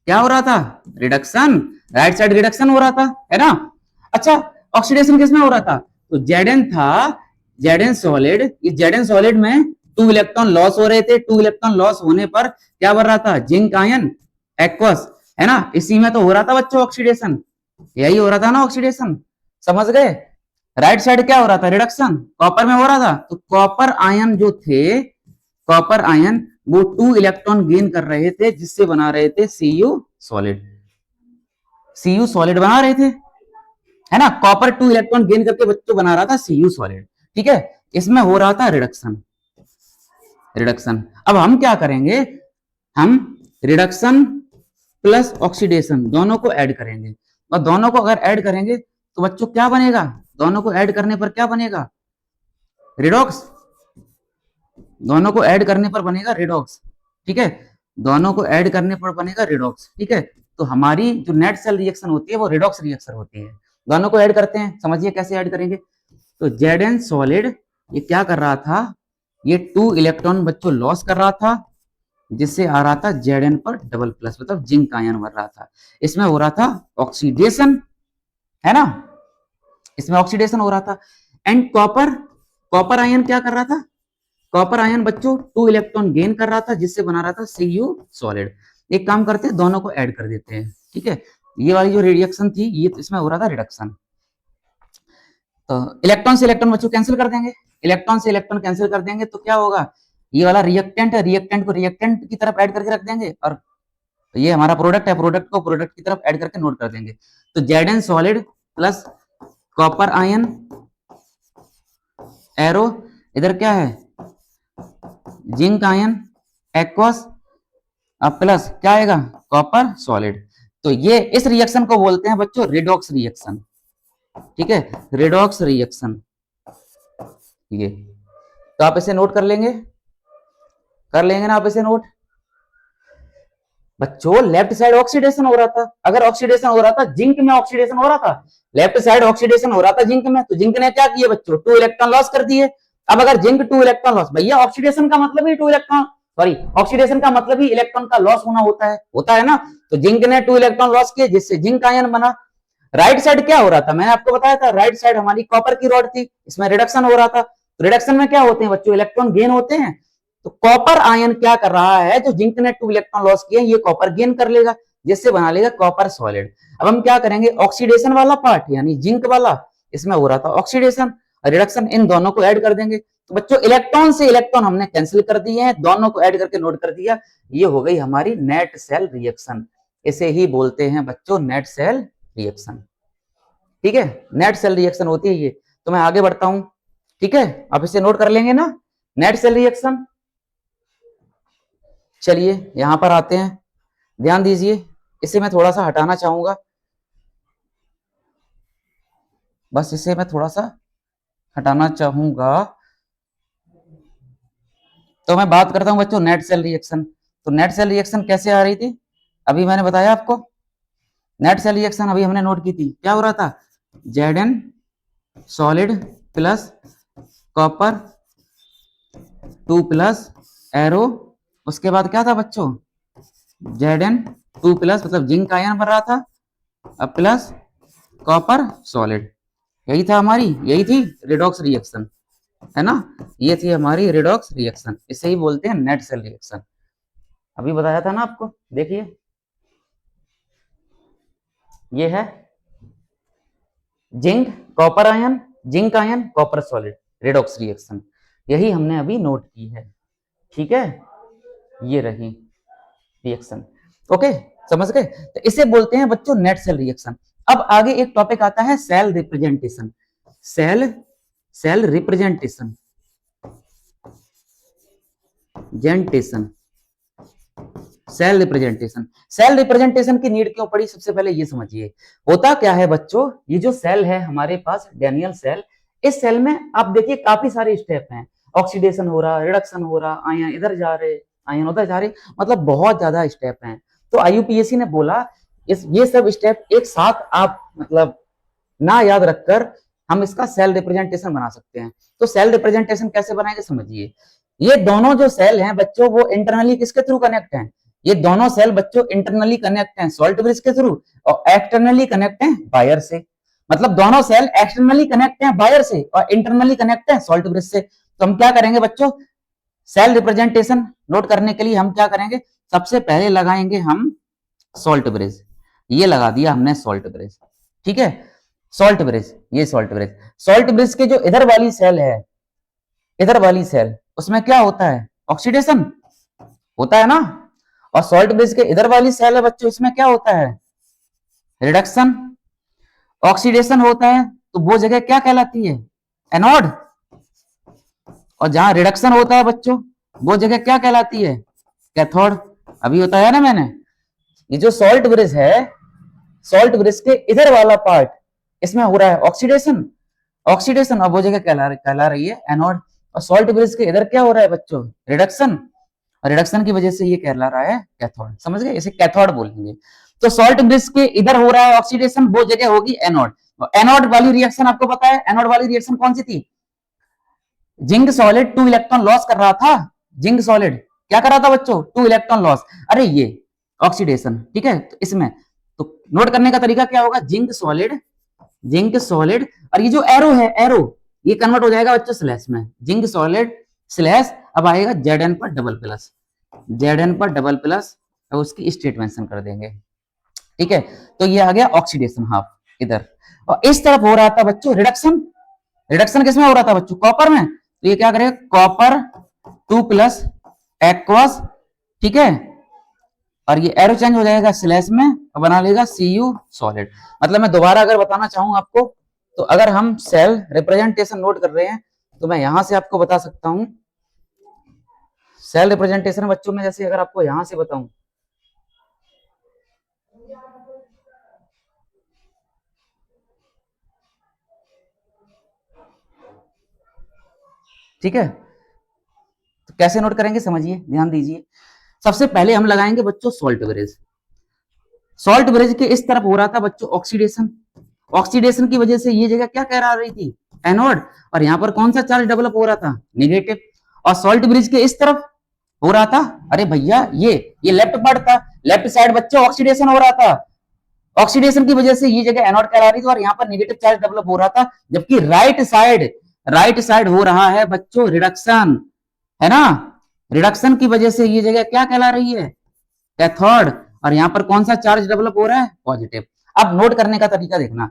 क्या हो रहा था, रिडक्शन, राइट साइड रिडक्शन हो रहा था, है ना। अच्छा ऑक्सीडेशन किसमें हो रहा था, तो जेडन था, जेडन सॉलिड, इस जेडन सॉलिड में 2 इलेक्ट्रॉन लॉस हो रहे थे, 2 इलेक्ट्रॉन लॉस होने पर क्या बन रहा था, जिंक आयन एक्वस, है ना, इसी में तो हो रहा था बच्चों ऑक्सीडेशन, यही हो रहा था ना ऑक्सीडेशन, समझ गए। राइट साइड क्या हो रहा था, रिडक्शन, कॉपर में हो रहा था, तो कॉपर आयन जो थे, कॉपर आयन वो 2 इलेक्ट्रॉन गेन कर रहे थे जिससे बना रहे थे Cu सॉलिड, Cu सॉलिड बना रहे थे, है ना, कॉपर 2 इलेक्ट्रॉन गेन करके बच्चों बना रहा था Cu सॉलिड, ठीक है, इसमें हो रहा था रिडक्शन। रिडक्शन अब हम क्या करेंगे, हम रिडक्शन प्लस ऑक्सीडेशन दोनों को ऐड करेंगे, और दोनों को अगर ऐड करेंगे तो बच्चों क्या बनेगा, दोनों को ऐड करने पर क्या बनेगा, रिडॉक्स। दोनों को ऐड करने पर बनेगा रिडॉक्स, ठीक है, दोनों को ऐड करने पर बनेगा रिडॉक्स, ठीक है। तो हमारी जो नेट सेल रिएक्शन होती है वो रिडॉक्स रिएक्शन होती है। दोनों को ऐड करते हैं, समझिए कैसे ऐड करेंगे। तो Zn सॉलिड ये क्या कर रहा था, ये 2 इलेक्ट्रॉन बच्चों लॉस कर रहा था, जिससे आ रहा था Zn पर डबल प्लस, मतलब जिंक आयन बन रहा था। इसमें हो रहा था ऑक्सीडेशन, है ना, इसमें ऑक्सीडेशन हो रहा था। एंड कॉपर, कॉपर आयन क्या कर रहा था, कॉपर आयन बच्चों 2 इलेक्ट्रॉन गेन कर रहा था, जिससे बना रहा था Cu सॉलिड। एक काम करते हैं, दोनों को ऐड कर देते हैं, ठीक है। ये वाली जो रिएक्शन थी ये इसमें हो रहा था रिडक्शन। तो इलेक्ट्रॉन से इलेक्ट्रॉन बच्चों कैंसिल कर देंगे, इलेक्ट्रॉन से इलेक्ट्रॉन कैंसिल कर देंगे तो क्या होगा, ये वाला रिएक्टेंट है, रिएक्टेंट को रिएक्टेंट की तरफ ऐड करके रख देंगे, और ये हमारा प्रोडक्ट है, प्रोडक्ट को प्रोडक्ट की तरफ ऐड करके नोट कर देंगे। तो Zn solid plus copper ion arrow, इधर क्या है जिंक आयन एक्वस, अब प्लस क्या आएगा कॉपर सॉलिड। तो ये इस रिएक्शन को बोलते हैं बच्चों रिडॉक्स रिएक्शन, ठीक है, रिडॉक्स रिएक्शन। ये तो आप इसे नोट कर लेंगे, कर लेंगे ना आप इसे नोट। बच्चों लेफ्ट साइड ऑक्सीडेशन हो रहा था, अगर ऑक्सीडेशन हो रहा था जिंक में, ऑक्सीडेशन हो रहा था लेफ्ट साइड ऑक्सीडेशन हो रहा था जिंक में, तो जिंक ने क्या किया बच्चों 2 इलेक्ट्रॉन लॉस कर दिए। अब अगर जिंक 2 इलेक्ट्रॉन लॉस, भैया ऑक्सीडेशन का मतलब ही 2 इलेक्ट्रॉन, सॉरी ऑक्सीडेशन का मतलब ही इलेक्ट्रॉन का लॉस होना होता है ना। तो जिंक ने 2 इलेक्ट्रॉन लॉस किए, जिससे जिंक आयन बना। राइट साइड क्या हो रहा था, मैंने आपको बताया था, राइट साइड हमारी कॉपर की रॉड थी, इसमें रिडक्शन हो रहा था। तो रिडक्शन में क्या होते हैं बच्चों, इलेक्ट्रॉन गेन होते हैं। तो कॉपर आयन क्या कर रहा है, जो जिंक ने 2 इलेक्ट्रॉन लॉस किए ये कॉपर गेन कर लेगा, जिससे बना लेगा कॉपर सॉलिड। अब हम क्या करेंगे, ऑक्सीडेशन वाला पार्ट यानी जिंक वाला, इसमें हो रहा था ऑक्सीडेशन, रिडक्शन, इन दोनों को ऐड कर देंगे। तो बच्चों इलेक्ट्रॉन से इलेक्ट्रॉन हमने कैंसिल कर दिए हैं, दोनों को ऐड करके नोट कर दिया, ये हो गई हमारी नेट सेल रिएक्शन। इसे ही बोलते हैं बच्चों नेट सेल रिएक्शन, ठीक है, नेट सेल रिएक्शन होती है ये। तो मैं आगे बढ़ता हूं, ठीक है, आप इसे नोट कर लेंगे ना, नेट सेल रिएक्शन। चलिए यहां पर आते हैं, ध्यान दीजिए, इसे मैं थोड़ा सा हटाना चाहूंगा, बस इसे मैं थोड़ा सा हटाना चाहूंगा। तो मैं बात करता हूं बच्चों नेट सेल रिएक्शन। तो नेट सेल रिएक्शन कैसे आ रही थी, अभी मैंने बताया आपको, नेट सेल रिएक्शन अभी हमने नोट की थी, क्या हो रहा था, Zn solid plus copper 2 plus arrow, उसके बाद क्या था बच्चों, Zn 2 प्लस मतलब जिंक आयन बन रहा था, अब प्लस कॉपर सॉलिड, यही था हमारी, यही थी रिडॉक्स रिएक्शन, है ना, ये थी हमारी रिडॉक्स रिएक्शन, इसे ही बोलते हैं नेट सेल रिएक्शन। अभी बताया था ना आपको, देखिए ये है zinc copper ion, zinc ion copper solid, redox reaction, यही हमने अभी नोट की है, ठीक है, ये रही रिएक्शन, ओके, समझ गए। तो इसे बोलते हैं बच्चों नेट सेल रिएक्शन। अब आगे एक टॉपिक आता है cell representation, cell cell representation, जेंटेशन, सेल रिप्रेजेंटेशन। सेल रिप्रेजेंटेशन की नीड क्यों पड़ी, सबसे पहले ये समझिए, होता क्या है बच्चों, ये जो सेल है हमारे पास डेनियल सेल, इस सेल में आप देखिए काफी सारे स्टेप हैं, ऑक्सीडेशन हो रहा, रिडक्शन हो रहा, आयन इधर जा रहे, आयन उधर जा रहे, मतलब बहुत ज्यादा स्टेप हैं। तो आईयूपीएसी ने बोला ये सब स्टेप एक साथ आप मतलब ना याद रखकर हम इसका सेल रिप्रेजेंटेशन बना सकते हैं। तो सेल रिप्रेजेंटेशन कैसे बनाएंगे समझिए, ये दोनों जो सेल हैं बच्चों वो इंटरनली किसके थ्रू कनेक्ट हैं, ये दोनों सेल बच्चों इंटरनली कनेक्ट हैं सॉल्ट ब्रिज के थ्रू, और एक्सटर्नली कनेक्ट हैं वायर से, मतलब दोनों सेल एक्सटर्नली कनेक्ट हैं वायर से और इंटरनली कनेक्ट हैं सॉल्ट ब्रिज से। तो हम क्या करेंगे बच्चों, सेल रिप्रेजेंटेशन नोट करने के लिए हम क्या करेंगे, सबसे पहले लगाएंगे हम सॉल्ट ब्रिज, ये लगा दिया हमने सॉल्ट ब्रिज, ठीक है, सॉल्ट ब्रिज, ये सॉल्ट ब्रिज, सॉल्ट ब्रिज के जो इधर वाली सेल है, इधर वाली सेल, उसमें क्या होता है, ऑक्सीडेशन होता है ना, और सॉल्ट ब्रिज के इधर वाली सेल है बच्चों, इसमें क्या होता है, रिडक्शन, ऑक्सीडेशन होता है तो वो जगह क्या कहलाती है? एनोड। और जहां रिडक्शन होता है बच्चों, वो जगह क्या कहलाती है? कैथोड। अभी बताया ना मैंने, ये जो सॉल्ट ब्रिज है, सॉल्ट ब्रिज के इधर वाला पार्ट, इसमें हो रहा है ऑक्सीडेशन। ऑक्सीडेशन, और वो जगह कहला रही है एनोड। और सॉल्ट ब्रिज के इधर क्या हो रहा है बच्चों? रिडक्शन। और रिडक्शन की वजह से ये कहला रहा है कैथोड। समझ गए? इसे कैथोड बोलेंगे। तो सॉल्ट ब्रिज के इधर हो रहा है ऑक्सीडेशन, वो जगह होगी एनोड। एनोड वाली रिएक्शन आपको पता है, एनोड वाली रिएक्शन कौन सी थी? जिंक सॉलिड 2 इलेक्ट्रॉन लॉस कर रहा था। जिंक सॉलिड क्या कर रहा था बच्चों? 2 इलेक्ट्रॉन लॉस। अरे ये ऑक्सीडेशन, ठीक है। तो इसमें तो नोट करने का तरीका क्या होगा? जिंक सॉलिड, जिंक सॉलिड, और ये जो एरो है, एरो, ये कन्वर्ट हो जाएगा बच्चों स्लैश में। जिंक सॉलिड स्लैश, अब आएगा जेड एन पर डबल प्लस, जेड एन पर डबल प्लस, अब उसकी स्टेट मेंशन कर देंगे। ठीक है, तो ये आ गया ऑक्सीडेशन हाफ इधर। और इस तरफ हो रहा था बच्चों रिडक्शन। रिडक्शन किसमें हो रहा था बच्चों? कॉपर में। तो ये क्या करेगा? कॉपर 2 प्लस एक्वस, ठीक है, और ये एरो चेंज हो जाएगा स्लैश में और बना लेगा Cu सॉलिड। मतलब मैं दोबारा अगर बताना चाहूं आपको, तो अगर हम सेल रिप्रेजेंटेशन नोट कर रहे हैं तो मैं यहां से आपको बता सकता हूं। सेल रिप्रेजेंटेशन बच्चों में जैसे अगर आपको यहां से बताऊं, ठीक है, तो कैसे नोट करेंगे समझिए, ध्यान दीजिए। सबसे पहले हम लगाएंगे बच्चों सॉल्ट ब्रिज। सॉल्ट ब्रिज के इस तरफ हो रहा था बच्चों ऑक्सीडेशन। ऑक्सीडेशन की वजह से ये जगह क्या कह रही थी? एनोड। और यहां पर कौन सा चार्ज डेवलप हो रहा था? नेगेटिव। और सॉल्ट ब्रिज के इस तरफ हो रहा था, अरे भैया ये लेफ्ट पार्ट था, लेफ्ट साइड बच्चों ऑक्सीडेशन हो रहा था। ऑक्सीडेशन की वजह से ये जगह एनोड कहला रही थी और यहाँ पर नेगेटिव चार्ज डेवलप हो रहा था। जबकि राइट साइड हो रहा है बच्चों रिडक्शन, है ना। रिडक्शन की वजह से ये जगह क्या कहला रही है? कैथोड। और यहाँ पर कौन सा चार्ज डेवलप हो रहा है? पॉजिटिव। अब नोट करने का तरीका देखना,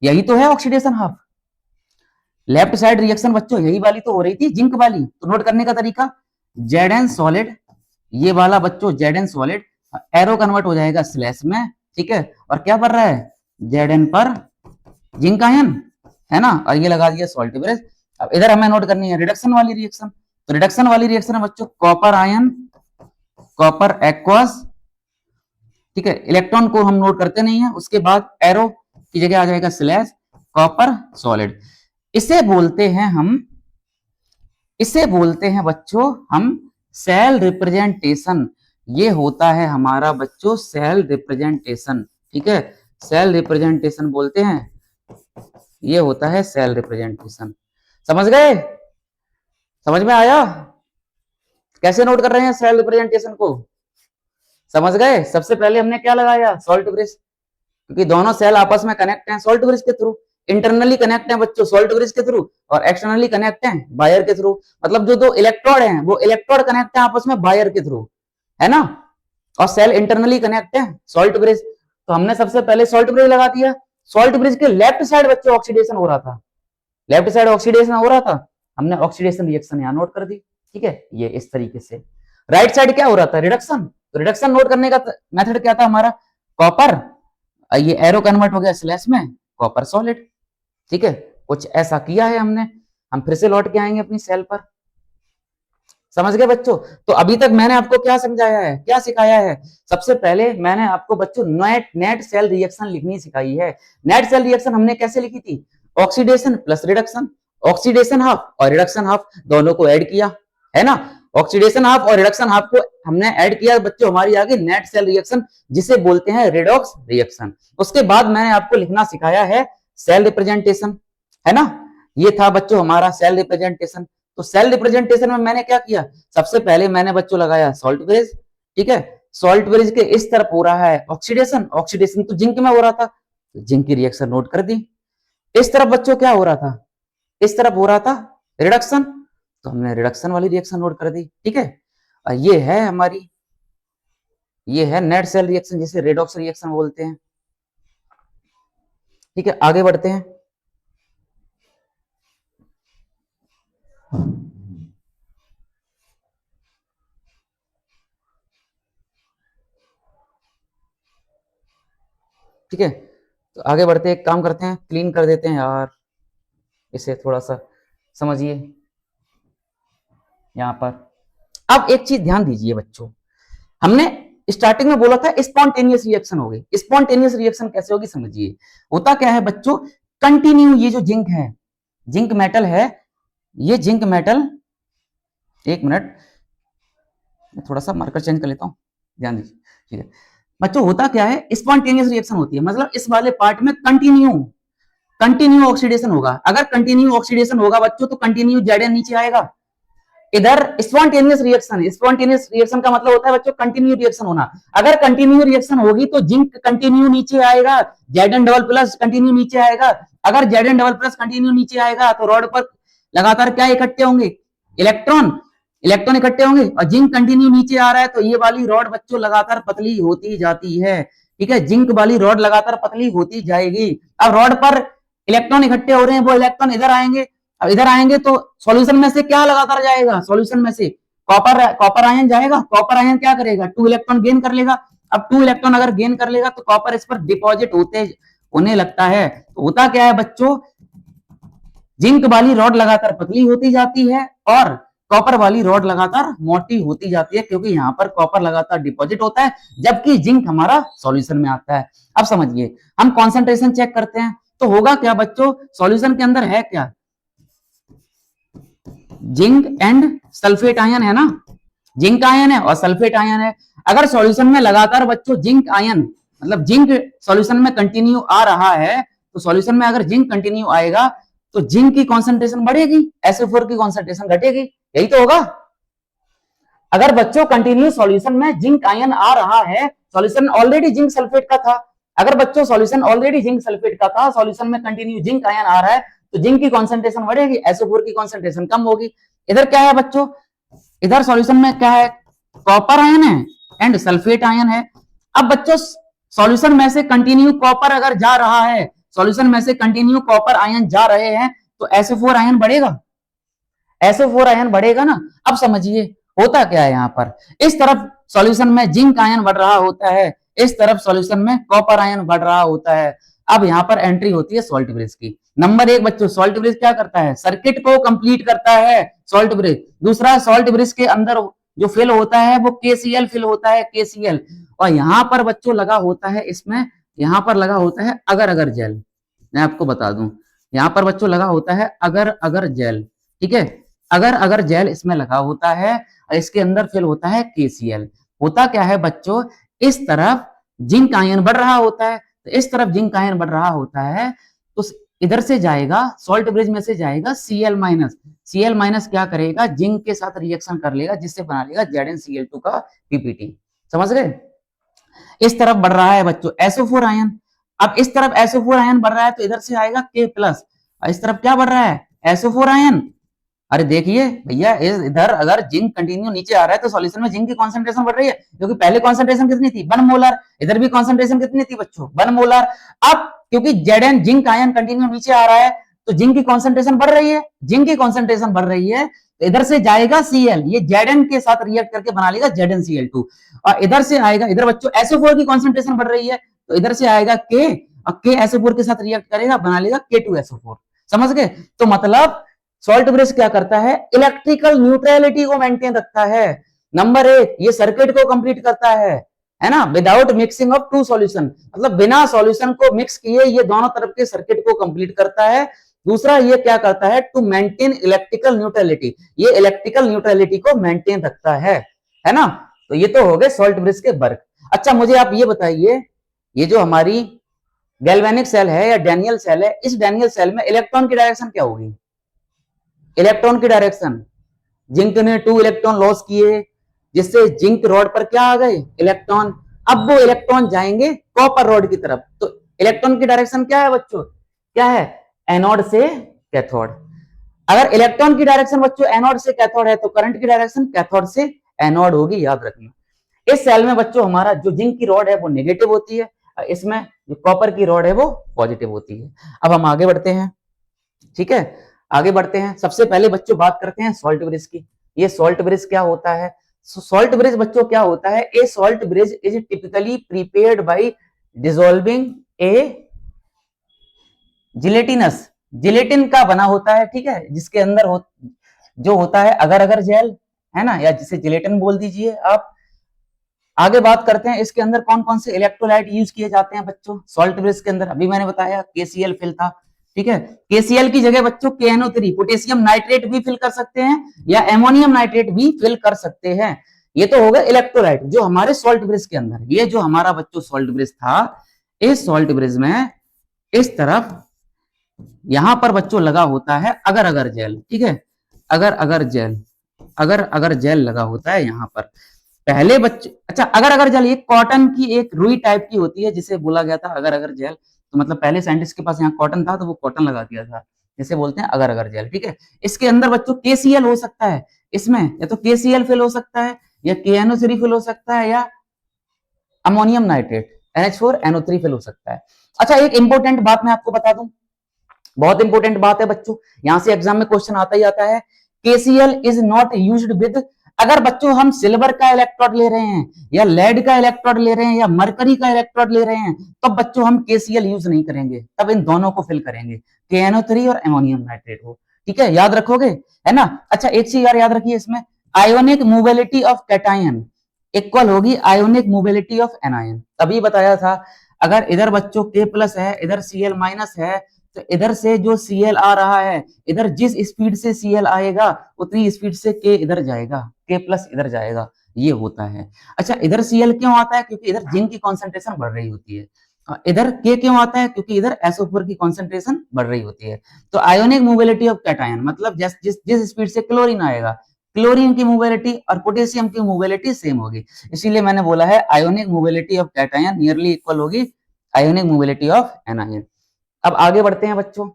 यही तो है oxidation half. Left side reaction बच्चों यही वाली तो हो रही थी, जिंक वाली। तो नोट करने का तरीका, जेड एन सॉलिड, ये वाला बच्चों Z N solid, arrow convert हो जाएगा स्लैश में, ठीक है। और क्या कर रहा है? जेड एन पर जिंक आयन, है ना, और ये लगा दिया सॉल्ट ब्रिज। अब इधर हमें नोट करनी है रिडक्शन वाली रिएक्शन। तो रिडक्शन वाली रिएक्शन है बच्चों कॉपर आयन, कॉपर एक्वस, ठीक है। इलेक्ट्रॉन को हम नोट करते नहीं है, उसके बाद एरो की जगह आ जाएगा स्लैश, कॉपर सॉलिड। इसे बोलते हैं हम, इसे बोलते हैं बच्चों हम सेल रिप्रेजेंटेशन। ये होता है हमारा बच्चों सेल रिप्रेजेंटेशन, ठीक है। सेल रिप्रेजेंटेशन बोलते हैं, ये होता है सेल रिप्रेजेंटेशन। समझ गए? समझ में आया? कैसे नोट कर रहे हैं सेल रिप्रेजेंटेशन को? समझ गए? सबसे पहले हमने क्या लगाया? सॉल्ट ब्रिज, क्योंकि दोनों सेल आपस में कनेक्ट हैं सॉल्ट ब्रिज के थ्रू। इंटरनली कनेक्ट है बच्चों सॉल्ट ब्रिज के थ्रू, और एक्सटर्नली कनेक्ट है वायर के थ्रू। मतलब जो दो इलेक्ट्रोड हैं वो इलेक्ट्रोड कनेक्ट है आपस में वायर के थ्रू, है ना। और सेल इंटरनली कनेक्ट है सॉल्ट ब्रिज। तो हमने सबसे पहले सॉल्ट ब्रिज लगा दिया। सॉल्ट ब्रिज के लेफ्ट साइड बच्चों ऑक्सीडेशन हो रहा था, लेफ्ट साइड ऑक्सीडेशन हो रहा था, हमने ऑक्सीडेशन रिएक्शन यहां नोट कर दी, ठीक है। ये इस तरीके से। राइट साइड क्या हो रहा था? रिडक्शन। तो रिडक्शन नोट करने का मेथड क्या था हमारा? कॉपर, ये एरो कन्वर्ट हो गया स्लैश में, कॉपर सॉलिड, ठीक है। कुछ ऐसा किया है हमने। हम फिर से लौट के आएंगे अपनी सेल पर। समझ गए बच्चों? तो अभी तक मैंने आपको क्या समझाया है, क्या सिखाया है? सबसे पहले मैंने आपको बच्चों नेट सेल रिएक्शन लिखनी सिखाई है। नेट सेल रिएक्शन हमने कैसे लिखी थी? Oxidation plus reduction, oxidation half और रिडक्शन हाफ दोनों को ऐड किया, है ना। ऑक्सीडेशन हाफ और रिडक्शन हाफ को हमने ऐड किया बच्चों, हमारी आगे नेट सेल रिएक्शन, जिसे बोलते हैं रेडॉक्स रिएक्शन। उसके बाद मैंने आपको लिखना सिखाया है सेल रिप्रेजेंटेशन, है ना। ये था बच्चों हमारा सेल रिप्रेजेंटेशन। तो सेल रिप्रेजेंटेशन में मैंने क्या किया? सबसे पहले मैंने बच्चों लगाया सॉल्ट ब्रिज, ठीक है। सॉल्ट ब्रिज के इस तरफ हो रहा है ऑक्सीडेशन, ऑक्सीडेशन तो जिंक में हो रहा था, तो जिंक की रिएक्शन नोट कर दी। इस तरफ बच्चों क्या हो रहा था? इस तरफ हो रहा था रिडक्शन, तो हमने रिडक्शन वाली रिएक्शन नोट कर दी, ठीक है। ये है हमारी, ये है नेट सेल रिएक्शन, जिसे रेडॉक्स रिएक्शन बोलते हैं, ठीक है। आगे बढ़ते हैं। ठीक है, तो आगे बढ़ते हैं, एक काम करते हैं, क्लीन कर देते हैं यार इसे, थोड़ा सा समझिए यहां पर। अब एक चीज ध्यान दीजिए बच्चों, हमने स्टार्टिंग में बोला था स्पॉन्टेनियस रिएक्शन होगी। स्पॉन्टेनियस रिएक्शन कैसे होगी समझिए। होता क्या है बच्चों, कंटिन्यू ये जो जिंक है, जिंक मेटल है, ये जिंक मेटल, एक मिनट मैं थोड़ा सा मार्कर चेंज कर लेता हूं, ध्यान दीजिए। ठीक है बच्चों, होता क्या है, स्पॉन्टेनियस रिएक्शन होती है, मतलब इस वाले पार्ट में कंटिन्यू कंटिन्यू ऑक्सीडेशन होगा। अगर कंटिन्यू ऑक्सीडेशन होगा बच्चों तो कंटिन्यू जेडन नीचे आएगा। इधर स्पॉन्टेनियस रिएक्शन, स्पॉन्टेनियस रिएक्शन का मतलब होता है बच्चों कंटिन्यू रिएक्शन होना। अगर कंटिन्यू रिएक्शन होगी तो जिंक कंटिन्यू नीचे आएगा, जेडन डबल प्लस कंटिन्यू नीचे आएगा। अगर जेडन डबल प्लस कंटिन्यू नीचे आएगा तो रॉड पर लगातार क्या इकट्ठे होंगे, इलेक्ट्रॉन, इलेक्ट्रॉन इकट्ठे होंगे। और जिंक कंटिन्यू नीचे आ रहा है तो ये वाली रॉड बच्चों लगातार पतली होती जाती है। ठीक है, जिंक वाली रॉड लगातार पतली होती जाएगी। अब रॉड पर इलेक्ट्रॉन इकट्ठे हो रहे हैं, वो इलेक्ट्रॉन इधर आएंगे। अब इधर आएंगे तो सॉल्यूशन में से क्या लगातार जाएगा, सॉल्यूशन में से कॉपर आयन जाएगा। कॉपर आयन क्या करेगा, 2 इलेक्ट्रॉन गेन कर लेगा। अब 2 इलेक्ट्रॉन अगर गेन कर लेगा तो कॉपर इस पर डिपॉजिट होने लगता है। तो होता क्या है बच्चों, जिंक वाली रॉड लगातार पतली होती जाती है और कॉपर वाली रॉड लगातार मोटी होती जाती है, क्योंकि यहाँ पर कॉपर लगातार डिपॉजिट होता है जबकि जिंक हमारा सॉल्यूशन में आता है। अब समझिए, हम कॉन्सेंट्रेशन चेक करते हैं तो होगा क्या बच्चों, सॉल्यूशन के अंदर है क्या, जिंक एंड सल्फेट आयन है ना, जिंक आयन है और सल्फेट आयन है। अगर सॉल्यूशन में लगातार बच्चों जिंक आयन, मतलब जिंक सॉल्यूशन में कंटिन्यू आ रहा है, तो सॉल्यूशन में अगर जिंक कंटिन्यू आएगा तो जिंक की कॉन्सेंट्रेशन बढ़ेगी, SO4 की कॉन्सेंट्रेशन घटेगी, यही तो होगा। अगर बच्चों कंटिन्यू सॉल्यूशन में जिंक आयन आ रहा है, सॉल्यूशन ऑलरेडी जिंक सल्फेट का था, अगर बच्चों सॉल्यूशन ऑलरेडी जिंक सल्फेट का था, सॉल्यूशन में कंटिन्यू जिंक आयन आ रहा है तो जिंक की कॉन्सेंट्रेशन बढ़ेगी, SO4 की कॉन्सेंट्रेशन कम होगी। इधर क्या है बच्चों, इधर सॉल्यूशन में क्या है, कॉपर आयन है एंड सल्फेट आयन है। अब बच्चों सॉल्यूशन में से कंटिन्यू कॉपर अगर जा रहा है, सॉल्यूशन में से कंटिन्यू कॉपर आयन जा रहे हैं तो SO4 आयन बढ़ेगा, SO4 आयन बढ़ेगा ना। अब समझिए होता क्या है, यहाँ पर इस तरफ सॉल्यूशन में जिंक आयन बढ़ रहा होता है, इस तरफ सॉल्यूशन में कॉपर आयन बढ़ रहा होता है। अब यहाँ पर एंट्री होती है सॉल्ट ब्रिज की। नंबर 1 बच्चों, सॉल्ट ब्रिज क्या करता है, सर्किट को कंप्लीट करता है सॉल्ट ब्रिज। दूसरा, सॉल्ट ब्रिज के अंदर जो फिल होता है वो KCl फिल होता है, KCl। और यहाँ पर बच्चों लगा होता है, इसमें यहाँ पर लगा होता है अगर अगर जेल, मैं आपको बता दूं, यहाँ पर बच्चों लगा होता है अगर अगर जेल। ठीक है, अगर अगर जेल इसमें लगा होता है, इसके अंदर फिल होता है KCl। होता क्या है बच्चों, इस तरफ जिंक आयन बढ़ रहा होता है, तो इस तरफ जिंक आयन बढ़ रहा होता है तो इधर से जाएगा, सॉल्ट ब्रिज में से जाएगा Cl माइनस। Cl माइनस क्या करेगा, जिंक के साथ रिएक्शन कर लेगा जिससे बना लेगा ZnCl2 का PPT। समझ गए, इस तरफ बढ़ रहा है बच्चों SO4 आयन। अब इस तरफ SO4 आयन बढ़ रहा है तो इधर से आएगा K प्लस, इस तरफ क्या बढ़ रहा है, SO4 आयन। अरे देखिए भैया, इधर अगर जिंक कंटिन्यू नीचे आ रहा है तो सॉल्यूशन में जिंक की कॉन्सेंट्रेशन बढ़ रही है, क्योंकि पहले कॉन्सेंट्रेशन कितनी थी, 1 मोलर। इधर भी कॉन्सेंट्रेशन कितनी थी बच्चों, 1 मोलर। अब क्योंकि Zn जिंक आयन कंटिन्यू नीचे आ रहा है तो जिंक की कॉन्सेंट्रेशन बढ़ रही है, जिंक की कॉन्सेंट्रेशन बढ़ रही है तो इधर से जाएगा Cl, ये Zn के साथ रिएक्ट करके बना लेगा ZnCl2। और इधर से आएगा, इधर बच्चों SO4 की कॉन्सेंट्रेशन बढ़ रही है तो इधर से आएगा K, और K SO4 के साथ रिएक्ट करेगा, बना लेगा K2SO4। समझ गए, तो मतलब सॉल्ट ब्रिज क्या करता है, इलेक्ट्रिकल न्यूट्रलिटी को मेंटेन रखता है। नंबर 1, ये सर्किट को कंप्लीट करता है ना, विदाउट मिक्सिंग ऑफ 2 सॉल्यूशन, मतलब बिना सॉल्यूशन को मिक्स किए ये दोनों तरफ के सर्किट को कंप्लीट करता है। दूसरा, ये क्या करता है, टू मेंटेन इलेक्ट्रिकल न्यूट्रलिटी, ये इलेक्ट्रिकल न्यूट्रलिटी को मेंटेन रखता है ना। तो ये तो हो गए सॉल्ट ब्रिज के वर्क। अच्छा मुझे आप ये बताइए, ये जो हमारी गैल्वेनिक सेल है या डैनियल सेल है, इस डैनियल सेल में इलेक्ट्रॉन की डायरेक्शन क्या होगी, इलेक्ट्रॉन की डायरेक्शन, जिंक ने 2 इलेक्ट्रॉन लॉस किए जिससे जिंक रॉड पर क्या आ गए, इलेक्ट्रॉन। अब वो इलेक्ट्रॉन जाएंगे कॉपर रॉड की तरफ, तो इलेक्ट्रॉन की डायरेक्शन क्या है बच्चों, क्या है, एनोड से कैथोड। अगर इलेक्ट्रॉन की डायरेक्शन बच्चों एनोड से कैथोड है तो करंट की डायरेक्शन कैथोड से एनोड होगी, याद रखना। इस सेल में बच्चों हमारा जो जिंक की रॉड है वो नेगेटिव होती है, इसमें जो कॉपर की रॉड है वो पॉजिटिव होती है। अब हम आगे बढ़ते हैं, ठीक है, आगे बढ़ते हैं। सबसे पहले बच्चों बात करते हैं सॉल्ट ब्रिज की। ये सॉल्ट ब्रिज क्या होता है, सॉल्ट ब्रिज बच्चों क्या होता है, ए salt bridge is typically prepared by dissolving A gelatinous, gelatin का बना होता है, ठीक है, जिसके अंदर जो होता है अगर अगर जेल, है ना, या जिसे जिलेटिन बोल दीजिए आप। आगे बात करते हैं इसके अंदर कौन कौन से इलेक्ट्रोलाइट यूज किए जाते हैं बच्चों सॉल्ट ब्रिज के अंदर। अभी मैंने बताया KCl फिल था, ठीक है। KCl की जगह बच्चों KNO3 पोटेशियम नाइट्रेट भी फिल कर सकते हैं या एमोनियम नाइट्रेट भी फिल कर सकते हैं। ये तो होगा इलेक्ट्रोलाइट जो हमारे सॉल्ट ब्रिज के अंदर। ये जो हमारा बच्चों सॉल्ट ब्रिज था, इस सॉल्ट ब्रिज में इस तरफ यहां पर बच्चों लगा होता है अगर अगर जेल, ठीक है, अगर अगर जेल, अगर अगर जेल लगा होता है यहां पर। पहले बच्चे, अच्छा, अगर अगर जेल ये कॉटन की एक रुई टाइप की होती है जिसे बोला गया था अगर अगर जेल। तो मतलब पहले साइंटिस्ट के पास यहाँ कॉटन था तो वो कॉटन लगा दिया था, जिसे बोलते हैं अगर अगर जेल, ठीक है। इसके अंदर बच्चों KCl हो सकता है, इसमें या तो KCl फिल हो सकता है या KNO3 फिल हो सकता है या अमोनियम नाइट्रेट NH4NO3 फिल हो सकता है। अच्छा, एक इंपॉर्टेंट बात मैं आपको बता दूं, बहुत इंपॉर्टेंट बात है बच्चों, यहां से एग्जाम में क्वेश्चन आता ही आता है। KCl is not used with, अगर बच्चों हम सिल्वर का इलेक्ट्रोड ले रहे हैं या लेड का इलेक्ट्रोड ले रहे हैं या मरकरी का इलेक्ट्रोड ले रहे हैं, तब बच्चों हम KCl यूज नहीं करेंगे, तब इन दोनों को फिल करेंगे, KNO3 और अमोनियम नाइट्रेट हो, ठीक है, याद रखोगे, है ना। अच्छा, एक चीज याद रखिए इसमें, ionic mobility of cation equal होगी आयोनिक मोबिलिटी ऑफ एनायन। तभी बताया था, अगर इधर बच्चों K+ है, इधर Cl- है, तो इधर से जो Cl आ रहा है, इधर जिस स्पीड से Cl आएगा उतनी स्पीड से K इधर जाएगा, K+ इधर जाएगा, ये होता है। अच्छा, इधर Cl क्यों आता है? क्योंकि इधर जिंक की कॉन्सेंट्रेशन बढ़ रही होती है। इधर K क्यों आता है? क्योंकि इधर SO4 की कॉन्सेंट्रेशन बढ़ रही होती है। तो आयोनिक मोबिलिटी ऑफ कैटायन मतलब जिस जिस जिस स्पीड से क्लोरीन आएगा, क्लोरीन की मोबिलिटी और पोटेशियम की मोबिलिटी सेम होगी, इसीलिए मैंने बोला है ionic mobility of cation nearly equal होगी आयोनिक मोबिलिटी ऑफ एनायन। अब आगे बढ़ते हैं बच्चों,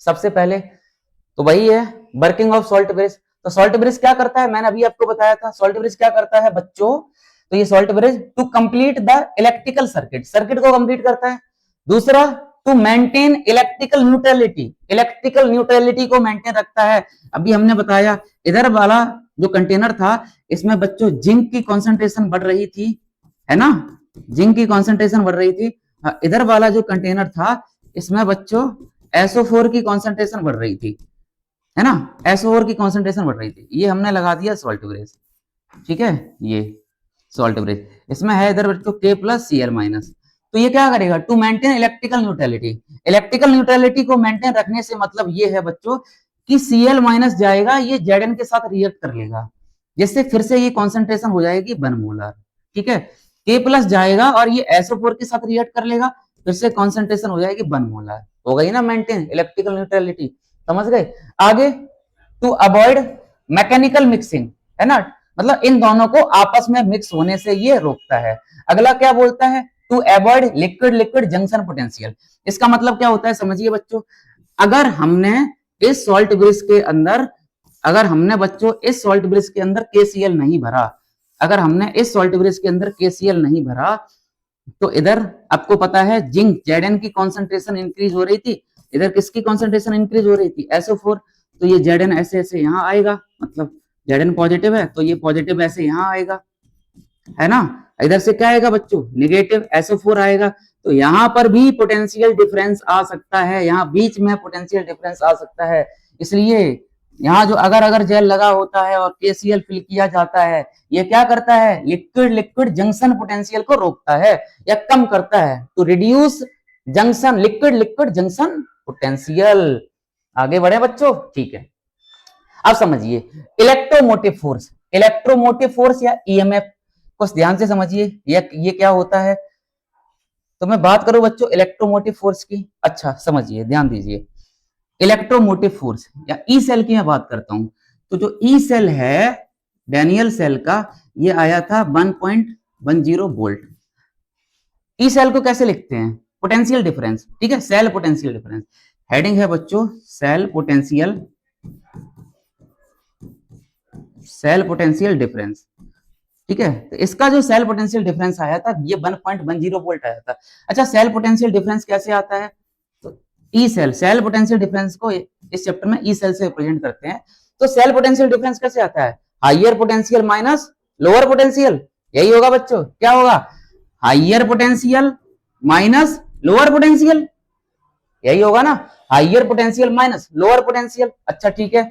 सबसे पहले तो वही है वर्किंग ऑफ सॉल्ट ब्रिज। तो सॉल्ट ब्रिज क्या करता है, मैंने अभी आपको बताया था सॉल्ट ब्रिज क्या करता है बच्चों। तो ये salt bridge to complete the electrical circuit, circuit को कंप्लीट करता है। दूसरा, to maintain electrical neutrality, electrical neutrality को मेंटेन रखता है। अभी हमने बताया इधर वाला जो कंटेनर था, इसमें बच्चों जिंक की कॉन्सेंट्रेशन बढ़ रही थी, है ना, जिंक की कॉन्सेंट्रेशन बढ़ रही थी। इधर वाला जो कंटेनर था, इसमें बच्चों SO4 की कॉन्सेंट्रेशन बढ़ रही थी, है ना, SO4 की कॉन्सेंट्रेशन बढ़ रही थी। ये हमने लगा दिया सॉल्ट ब्रिज, ठीक है, ये सॉल्ट ब्रिज, इसमें है इधर बच्चों K+Cl-। तो ये क्या करेगा, to maintain electrical neutrality, electrical neutrality को मेंटेन रखने से मतलब ये है बच्चों कि Cl- जाएगा, ये Zn के साथ रिएक्ट कर लेगा, जिससे फिर से ये कॉन्सेंट्रेशन हो जाएगी 1 मोलर, ठीक है। K+ जाएगा और ये SO4 के साथ रिएक्ट कर लेगा, फिर से कॉन्सेंट्रेशन हो जाएगी 1 मोलर, हो गई ना मेंटेन इलेक्ट्रिकल न्यूट्रलिटी, समझ गए। आगे, टू अवॉइड मैकेनिकल मिक्सिंग, है ना, मतलब इन दोनों को आपस में मिक्स होने से ये रोकता है। अगला क्या बोलता है, to avoid liquid liquid junction potential. इसका मतलब क्या होता है समझिए बच्चों, अगर हमने इस सॉल्ट ब्रिज के अंदर, अगर हमने बच्चों इस सॉल्ट ब्रिज के अंदर KCl नहीं भरा, अगर हमने इस सॉल्ट ब्रिज के अंदर KCl नहीं भरा, तो इधर आपको पता है जिंक Zn की कॉन्सेंट्रेशन इंक्रीज हो रही थी, इधर किसकी कॉन्सेंट्रेशन इंक्रीज हो रही थी, SO4। तो ये Zn ऐसे ऐसे यहाँ आएगा, मतलब Zn पॉजिटिव है तो ये पॉजिटिव ऐसे यहाँ आएगा, है ना। इधर से क्या आएगा बच्चों, निगेटिव SO4 आएगा। तो यहाँ पर भी पोटेंशियल डिफरेंस आ सकता है, यहाँ बीच में पोटेंशियल डिफरेंस आ सकता है। इसलिए यहाँ जो अगर अगर जेल लगा होता है और KCl फिल किया जाता है, ये क्या करता है, लिक्विड लिक्विड जंक्शन पोटेंशियल को रोकता है या कम करता है, to reduce junction liquid liquid junction potential. आगे बढ़े बच्चों, ठीक है। अब समझिए इलेक्ट्रोमोटिव फोर्स, इलेक्ट्रोमोटिव फोर्स या EMF को ध्यान से समझिए, ये क्या होता है। तो मैं बात करूं बच्चों इलेक्ट्रोमोटिव फोर्स की, अच्छा समझिए ध्यान दीजिए, इलेक्ट्रोमोटिव फोर्स या ई सेल की मैं बात करता हूं। तो जो ई सेल है डैनियल सेल का, ये आया था 1.10 वोल्ट। ई सेल को कैसे लिखते हैं, पोटेंशियल डिफरेंस, ठीक है, सेल पोटेंशियल डिफरेंस। हेडिंग है बच्चों cell potential, cell potential difference, ठीक है। तो इसका जो सेल पोटेंशियल डिफरेंस आया था ये 1.10 वोल्ट आया था। अच्छा, सेल पोटेंशियल डिफरेंस कैसे आता है, तो E cell, cell potential difference को इस चैप्टर में ई सेल से रिप्रेजेंट करते हैं। तो सेल पोटेंशियल डिफरेंस कैसे आता है, higher potential minus lower potential, यही होगा बच्चों, क्या होगा, higher potential minus lower potential, यही होगा ना, higher potential minus lower potential. अच्छा ठीक है,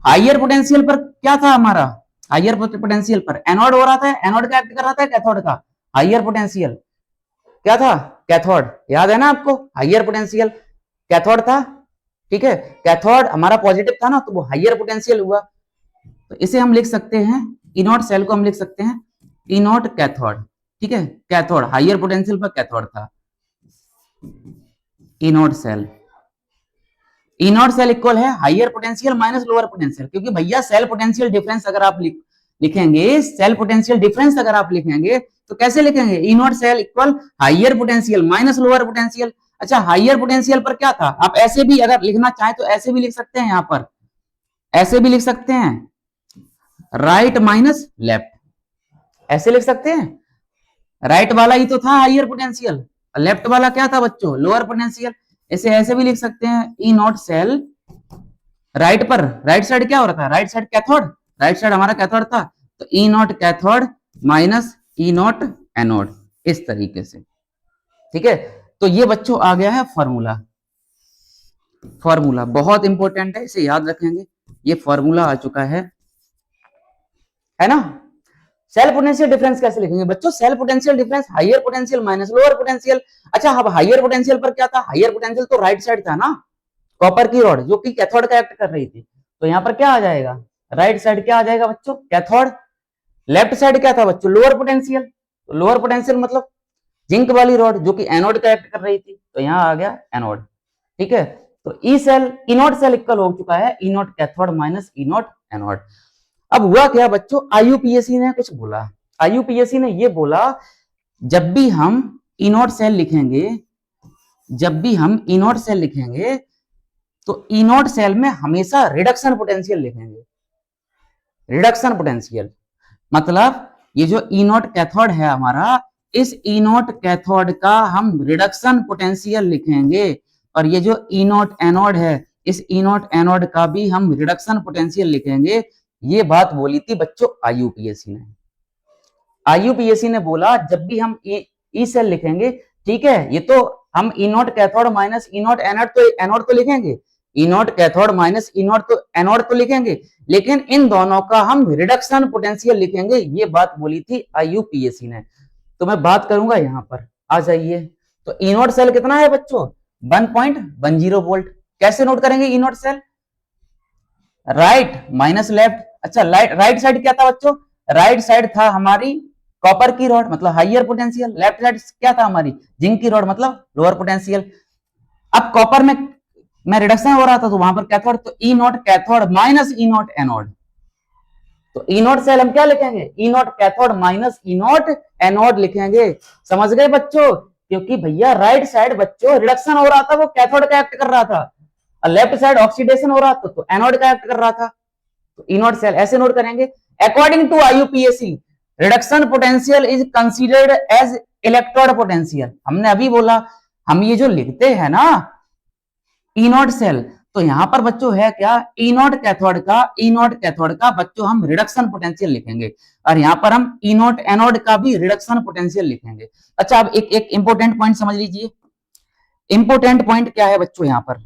हाइयर पोटेंशियल पर क्या था हमारा, हाइयर पोटेंशियल पर एनोड हो रहा था, एनोड का एक्ट कर रहा था कैथोड का, हाइयर पोटेंशियल क्या था, कैथोड, याद है ना आपको, हाइयर पोटेंशियल कैथोड था। ठीक है, कैथोड हमारा पॉजिटिव था ना, तो वो हाइयर पोटेंशियल हुआ। तो इसे हम लिख सकते हैं, इनोट सेल को हम लिख सकते हैं इनोट कैथोड। ठीक है, कैथोड हाइयर पोटेंशियल पर कैथोड था, इनोट सेल। इनोट सेल इक्वल है higher potential minus lower potential, क्योंकि भैया सेल पोटेंशियल डिफरेंस अगर आप लिखेंगे, सेल पोटेंशियल डिफरेंस अगर आप लिखेंगे तो कैसे लिखेंगे, E naught cell equal higher potential minus lower potential. अच्छा, हाइयर पोटेंशियल पर क्या था, आप ऐसे भी अगर लिखना चाहें तो ऐसे भी लिख सकते हैं, यहां पर ऐसे भी लिख सकते हैं, राइट माइनस लेफ्ट, ऐसे लिख सकते हैं। राइट वाला ही तो था हाइयर पोटेंशियल, लेफ्ट वाला क्या था बच्चों, लोअर पोटेंशियल। इसे ऐसे भी लिख सकते हैं, ई नॉट सेल, राइट पर राइट साइड क्या हो रहा था, right side cathode, right side हमारा कैथोड था, तो E naught cathode minus E naught anode, इस तरीके से। ठीक है, तो ये बच्चों आ गया है फॉर्मूला। फॉर्मूला बहुत इंपॉर्टेंट है, इसे याद रखेंगे, ये फॉर्मूला आ चुका है ना। सेल पोटेंशियल डिफरेंस कैसे लिखेंगे बच्चों, cell potential difference higher potential minus lower potential. अच्छा, अब हाइयर पोटेंशियल पर क्या था, हाइयर पोटेंशियल तो राइट साइड था ना, कॉपर की रॉड जो कि कैथोड का एक्ट कर रही थी, तो यहाँ पर क्या आ जाएगा, राइट साइड क्या आ जाएगा बच्चों, कैथोड। लेफ्ट साइड क्या था बच्चों, लोअर पोटेंशियल, तो लोअर पोटेंशियल मतलब जिंक वाली रॉड जो कि एनोड का एक्ट कर रही थी, तो यहाँ आ गया एनोड। ठीक है, तो E cell E nought cell equal हो चुका है E nought cathode minus E nought anode. अब हुआ क्या बच्चों, आईयूपीएसी ने कुछ बोला, आईयूपीएसी ने ये बोला, जब भी हम इनोड सेल लिखेंगे, जब भी हम इनोड सेल लिखेंगे तो इनोड सेल में हमेशा रिडक्शन पोटेंशियल लिखेंगे। रिडक्शन पोटेंशियल मतलब ये जो इनोड कैथोड है हमारा, इस इनोड कैथोड का हम रिडक्शन पोटेंशियल लिखेंगे, और ये जो इनोड एनोड है, इस इनोड एनोड का भी हम रिडक्शन पोटेंशियल लिखेंगे। ये बात बोली थी बच्चों आईयूपीएसी ने। आईयूपीएसी ने बोला जब भी हम ई सेल लिखेंगे, ठीक है, ये तो हम inode cathode minus E nought anode तो लिखेंगे, इनोड कैथोड माइनस इनोड तो एनोड तो लिखेंगे, लेकिन इन दोनों का हम रिडक्शन पोटेंशियल लिखेंगे। ये बात बोली थी आईयूपीएसी ने। तो मैं बात करूंगा यहां पर, आ जाइए। तो इनोड सेल कितना है बच्चों, 1.10 वोल्ट। कैसे नोट करेंगे E nought cell, right minus left. अच्छा, राइट साइड क्या था बच्चों, राइट साइड था हमारी कॉपर की रॉड मतलब हाइयर पोटेंशियल, लेफ्ट साइड क्या था हमारी जिंक की रॉड मतलब लोअर पोटेंशियल। अब कॉपर में रिडक्शन हो रहा था तो वहां पर कैथोड, तो E naught cathode minus E naught anode. तो ई नॉट सेल हम क्या लिखेंगे, E naught cathode minus E naught anode लिखेंगे। समझ गए बच्चों, क्योंकि भैया राइट साइड बच्चों रिडक्शन हो रहा था, वो कैथोड का एक्ट कर रहा था, और लेफ्ट साइड ऑक्सीडेशन हो रहा था तो एनोड का एक्ट कर रहा था। तो ई नॉट सेल ऐसे नोट करेंगे, according to IUPAC reduction potential is considered as electrode potential. हमने अभी बोला, हम ये जो लिखते हैं ना ई नॉट सेल, तो यहां पर बच्चों है क्या, ई नॉट कैथोड का बच्चों हम रिडक्शन पोटेंशियल लिखेंगे, और यहां पर हम ई नॉट एनोड का भी रिडक्शन पोटेंशियल लिखेंगे। अच्छा, अब एक इंपॉर्टेंट पॉइंट समझ लीजिए। इंपॉर्टेंट पॉइंट क्या है बच्चों, यहां पर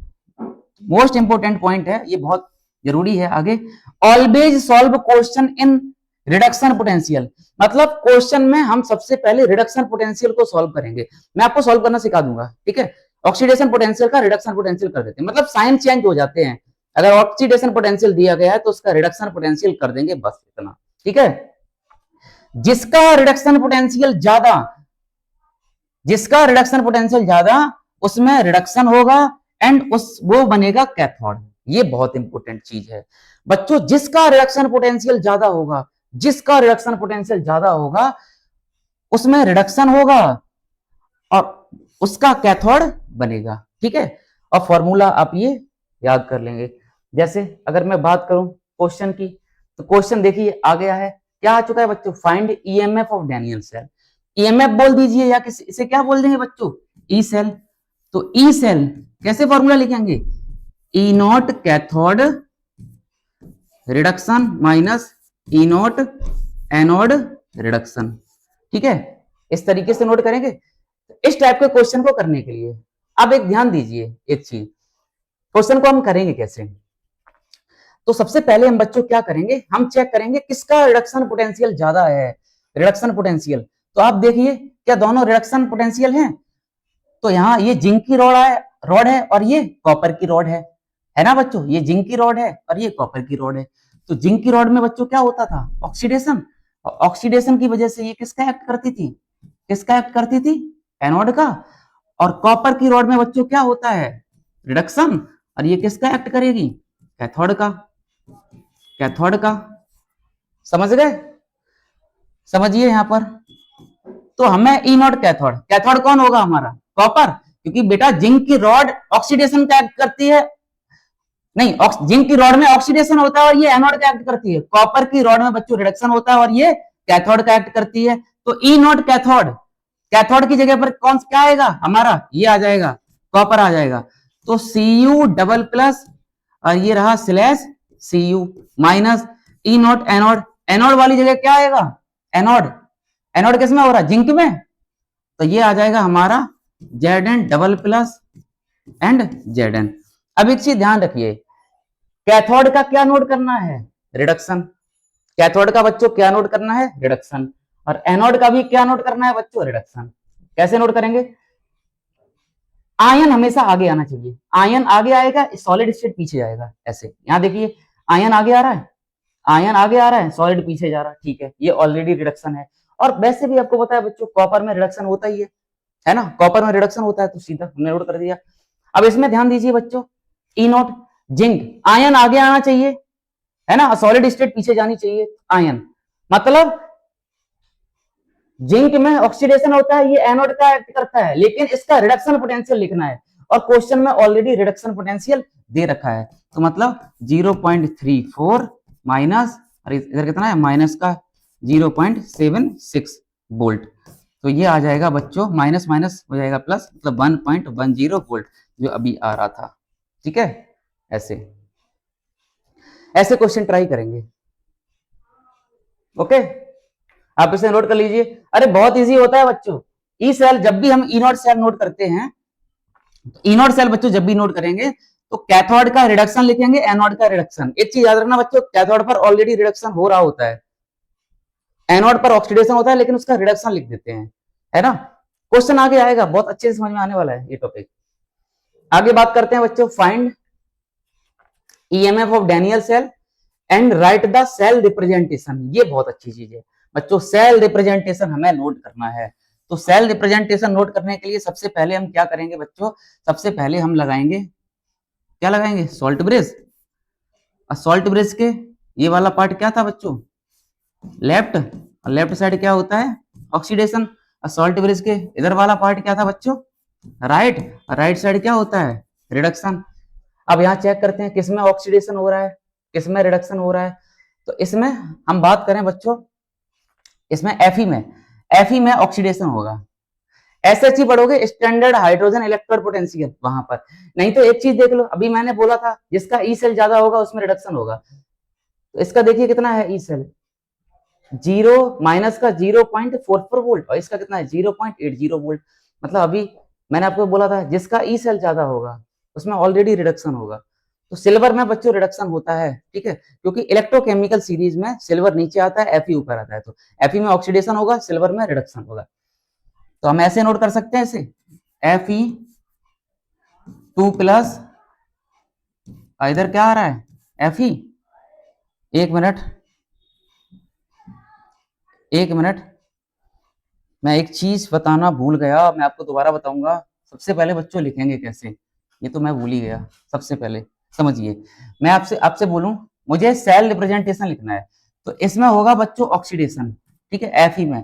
मोस्ट इंपॉर्टेंट पॉइंट है, ये बहुत जरूरी है आगे। Always solve question in reduction potential, मतलब क्वेश्चन में हम सबसे पहले रिडक्शन पोटेंशियल को सॉल्व करेंगे। मैं आपको सॉल्व करना सिखा दूंगा, ठीक है। ऑक्सीडेशन पोटेंशियल का रिडक्शन पोटेंशियल कर देते हैं, मतलब साइन चेंज हो जाते हैं। अगर ऑक्सीडेशन पोटेंशियल दिया गया है तो उसका रिडक्शन पोटेंशियल कर देंगे, बस इतना, ठीक है। जिसका रिडक्शन पोटेंशियल ज्यादा, जिसका रिडक्शन पोटेंशियल ज्यादा उसमें रिडक्शन होगा एंड वो बनेगा कैथोड। ये बहुत इंपॉर्टेंट चीज है बच्चों, जिसका रिडक्शन पोटेंशियल ज्यादा होगा, जिसका रिडक्शन पोटेंशियल ज्यादा होगा उसमें रिडक्शन होगा और उसका कैथोड बनेगा, ठीक है। और फॉर्मूला आप ये याद कर लेंगे। जैसे अगर मैं बात करूं क्वेश्चन की, तो क्वेश्चन देखिए आ गया है, क्या आ चुका है बच्चों, find EMF of Daniell cell. EMF बोल दीजिए या इसे क्या बोल देंगे बच्चों, ई सेल। तो ई सेल कैसे फॉर्मूला लिखेंगे, E naught cathode reduction minus E naught anode reduction, ठीक है। इस तरीके से नोट करेंगे। इस टाइप के क्वेश्चन को करने के लिए अब एक ध्यान दीजिए एक चीज, क्वेश्चन को हम करेंगे कैसे। तो सबसे पहले हम बच्चों क्या करेंगे, हम चेक करेंगे किसका रिडक्शन पोटेंशियल ज्यादा है, रिडक्शन पोटेंशियल। तो आप देखिए क्या दोनों रिडक्शन पोटेंशियल हैं। तो यहाँ ये जिंक की रॉड है और ये कॉपर की रॉड है ना बच्चों, ये जिंक की रॉड है और ये कॉपर की रॉड है। तो जिंक की रॉड में बच्चों क्या होता था, ऑक्सीडेशन, और ऑक्सीडेशन की वजह से ये किसका एक्ट करती थी, किसका एक्ट करती थी, एनोड का। और कॉपर की रॉड में बच्चों क्या होता है, रिडक्शन, और ये किसका एक्ट करेगी, कैथोड का, कैथोड का। समझ गए, समझिए यहां पर। तो हमें ई नॉट कैथोड, कैथोड कौन होगा हमारा, कॉपर, क्योंकि बेटा जिंक की रॉड ऑक्सीडेशन का एक्ट करती है, नहीं जिंक की रॉड में ऑक्सीडेशन होता है और ये एनोड का एक्ट करती है। कॉपर की रॉड में बच्चों रिडक्शन होता है और ये कैथोड का एक्ट करती है। तो ई नॉट कैथोड, कैथोड की जगह पर कौन क्या आएगा हमारा, ये आ जाएगा, कॉपर आ जाएगा। तो Cu डबल प्लस और ये रहा slash Cu minus E naught anode, anode वाली जगह क्या आएगा, एनोड, एनोड किस में हो रहा है, जिंक में। तो ये आ जाएगा हमारा Zn double plus and Zn। अब एक चीज ध्यान रखिए, कैथोड का क्या नोट करना है, रिडक्शन, कैथोड का बच्चों क्या नोट करना है, रिडक्शन, और एनोड का भी क्या नोट करना है बच्चों, रिडक्शन। कैसे नोट करेंगे, आयन हमेशा आगे आना चाहिए, आयन आगे आएगा, सॉलिड स्टेट पीछे जाएगा, ऐसे। यहां देखिए आयन आगे आ रहा है, आयन आगे आ रहा है, सॉलिड पीछे जा रहा है, ठीक है, ये ऑलरेडी रिडक्शन है। और वैसे भी आपको पता है बच्चों कॉपर में रिडक्शन होता ही है ना, कॉपर में रिडक्शन होता है, तो सीधा हमने नोट कर दिया। अब इसमें ध्यान दीजिए बच्चों, ई नॉट जिंक, आयन आगे आना चाहिए है ना, सॉलिड स्टेट पीछे जानी चाहिए, आयन मतलब जिंक में ऑक्सीडेशन होता है, ये एनोड का एक्ट करता है, लेकिन इसका रिडक्शन पोटेंशियल लिखना है और क्वेश्चन में ऑलरेडी रिडक्शन पोटेंशियल दे रखा है। तो मतलब 0.34 माइनस, और इधर कितना है माइनस का 0.76 वोल्ट। तो ये आ जाएगा बच्चों, माइनस माइनस हो जाएगा प्लस, मतलब 1.10 वोल्ट जो अभी आ रहा था। ठीक है, ऐसे ऐसे क्वेश्चन ट्राई करेंगे। ओके, आप इसे नोट कर लीजिए। अरे बहुत इजी होता है बच्चों, ई सेल, जब भी हम ई नॉट सेल नोट करते हैं, ई नॉट सेल बच्चों जब भी नोट करेंगे तो कैथोड का रिडक्शन लिखेंगे, एनोड का रिडक्शन। एक चीज याद रखना बच्चों, कैथोड पर ऑलरेडी रिडक्शन हो रहा होता है, एनोड पर ऑक्सीडेशन होता है, लेकिन उसका रिडक्शन लिख देते हैं, है ना। क्वेश्चन आगे आएगा, बहुत अच्छे से समझ में आने वाला है ये टॉपिक। आगे बात करते हैं बच्चों, find EMF of Daniell cell and write the cell representation. ये बहुत अच्छी चीज है बच्चों, सेल रिप्रेजेंटेशन हमें नोट करना है। तो सेल रिप्रेजेंटेशन नोट करने के लिए सबसे पहले हम क्या करेंगे बच्चों, सबसे पहले हम लगाएंगे, क्या लगाएंगे, सॉल्ट ब्रिज। और सॉल्ट ब्रिज के ये वाला पार्ट क्या था बच्चों, लेफ्ट, और लेफ्ट साइड क्या होता है, ऑक्सीडेशन। और सॉल्ट ब्रिज के इधर वाला पार्ट क्या था बच्चों, राइट, और राइट साइड क्या होता है, रिडक्शन। अब यहाँ चेक करते हैं किसमें ऑक्सीडेशन हो रहा है, किसमें रिडक्शन हो रहा है। तो इसमें हम बात करें बच्चों, इसमें एफई में ऑक्सीडेशन होगा। एसएचई पढ़ोगे, स्टैंडर्ड हाइड्रोजन इलेक्ट्रोड पोटेंशियल, वहां पर। नहीं तो एक चीज देख लो, अभी मैंने बोला था जिसका ई सेल ज्यादा होगा उसमें रिडक्शन होगा। तो इसका देखिए कितना है ई सेल, 0 माइनस का 0.44 वोल्ट, और इसका कितना है 0.80 वोल्ट। मतलब अभी मैंने आपको बोला था जिसका ई सेल ज्यादा होगा उसमें ऑलरेडी रिडक्शन होगा। तो सिल्वर में बच्चों रिडक्शन होता है, ठीक है, क्योंकि इलेक्ट्रोकेमिकल सीरीज में सिल्वर नीचे आता है, एफई ऊपर आता है। तो एफई में ऑक्सीडेशन होगा, सिल्वर में रिडक्शन होगा। तो हम ऐसे नोट कर सकते हैं इसे, Fe 2+, इधर क्या आ रहा है Fe, एक मिनट, मैं एक चीज बताना भूल गया, मैं आपको दोबारा बताऊंगा। सबसे पहले बच्चों लिखेंगे कैसे, ये तो मैं भूल ही गया। सबसे पहले समझिए, मैं आपसे बोलूं, मुझे सेल रिप्रेजेंटेशन लिखना है, तो इसमें होगा बच्चों ऑक्सीडेशन, ठीक है, Fe में,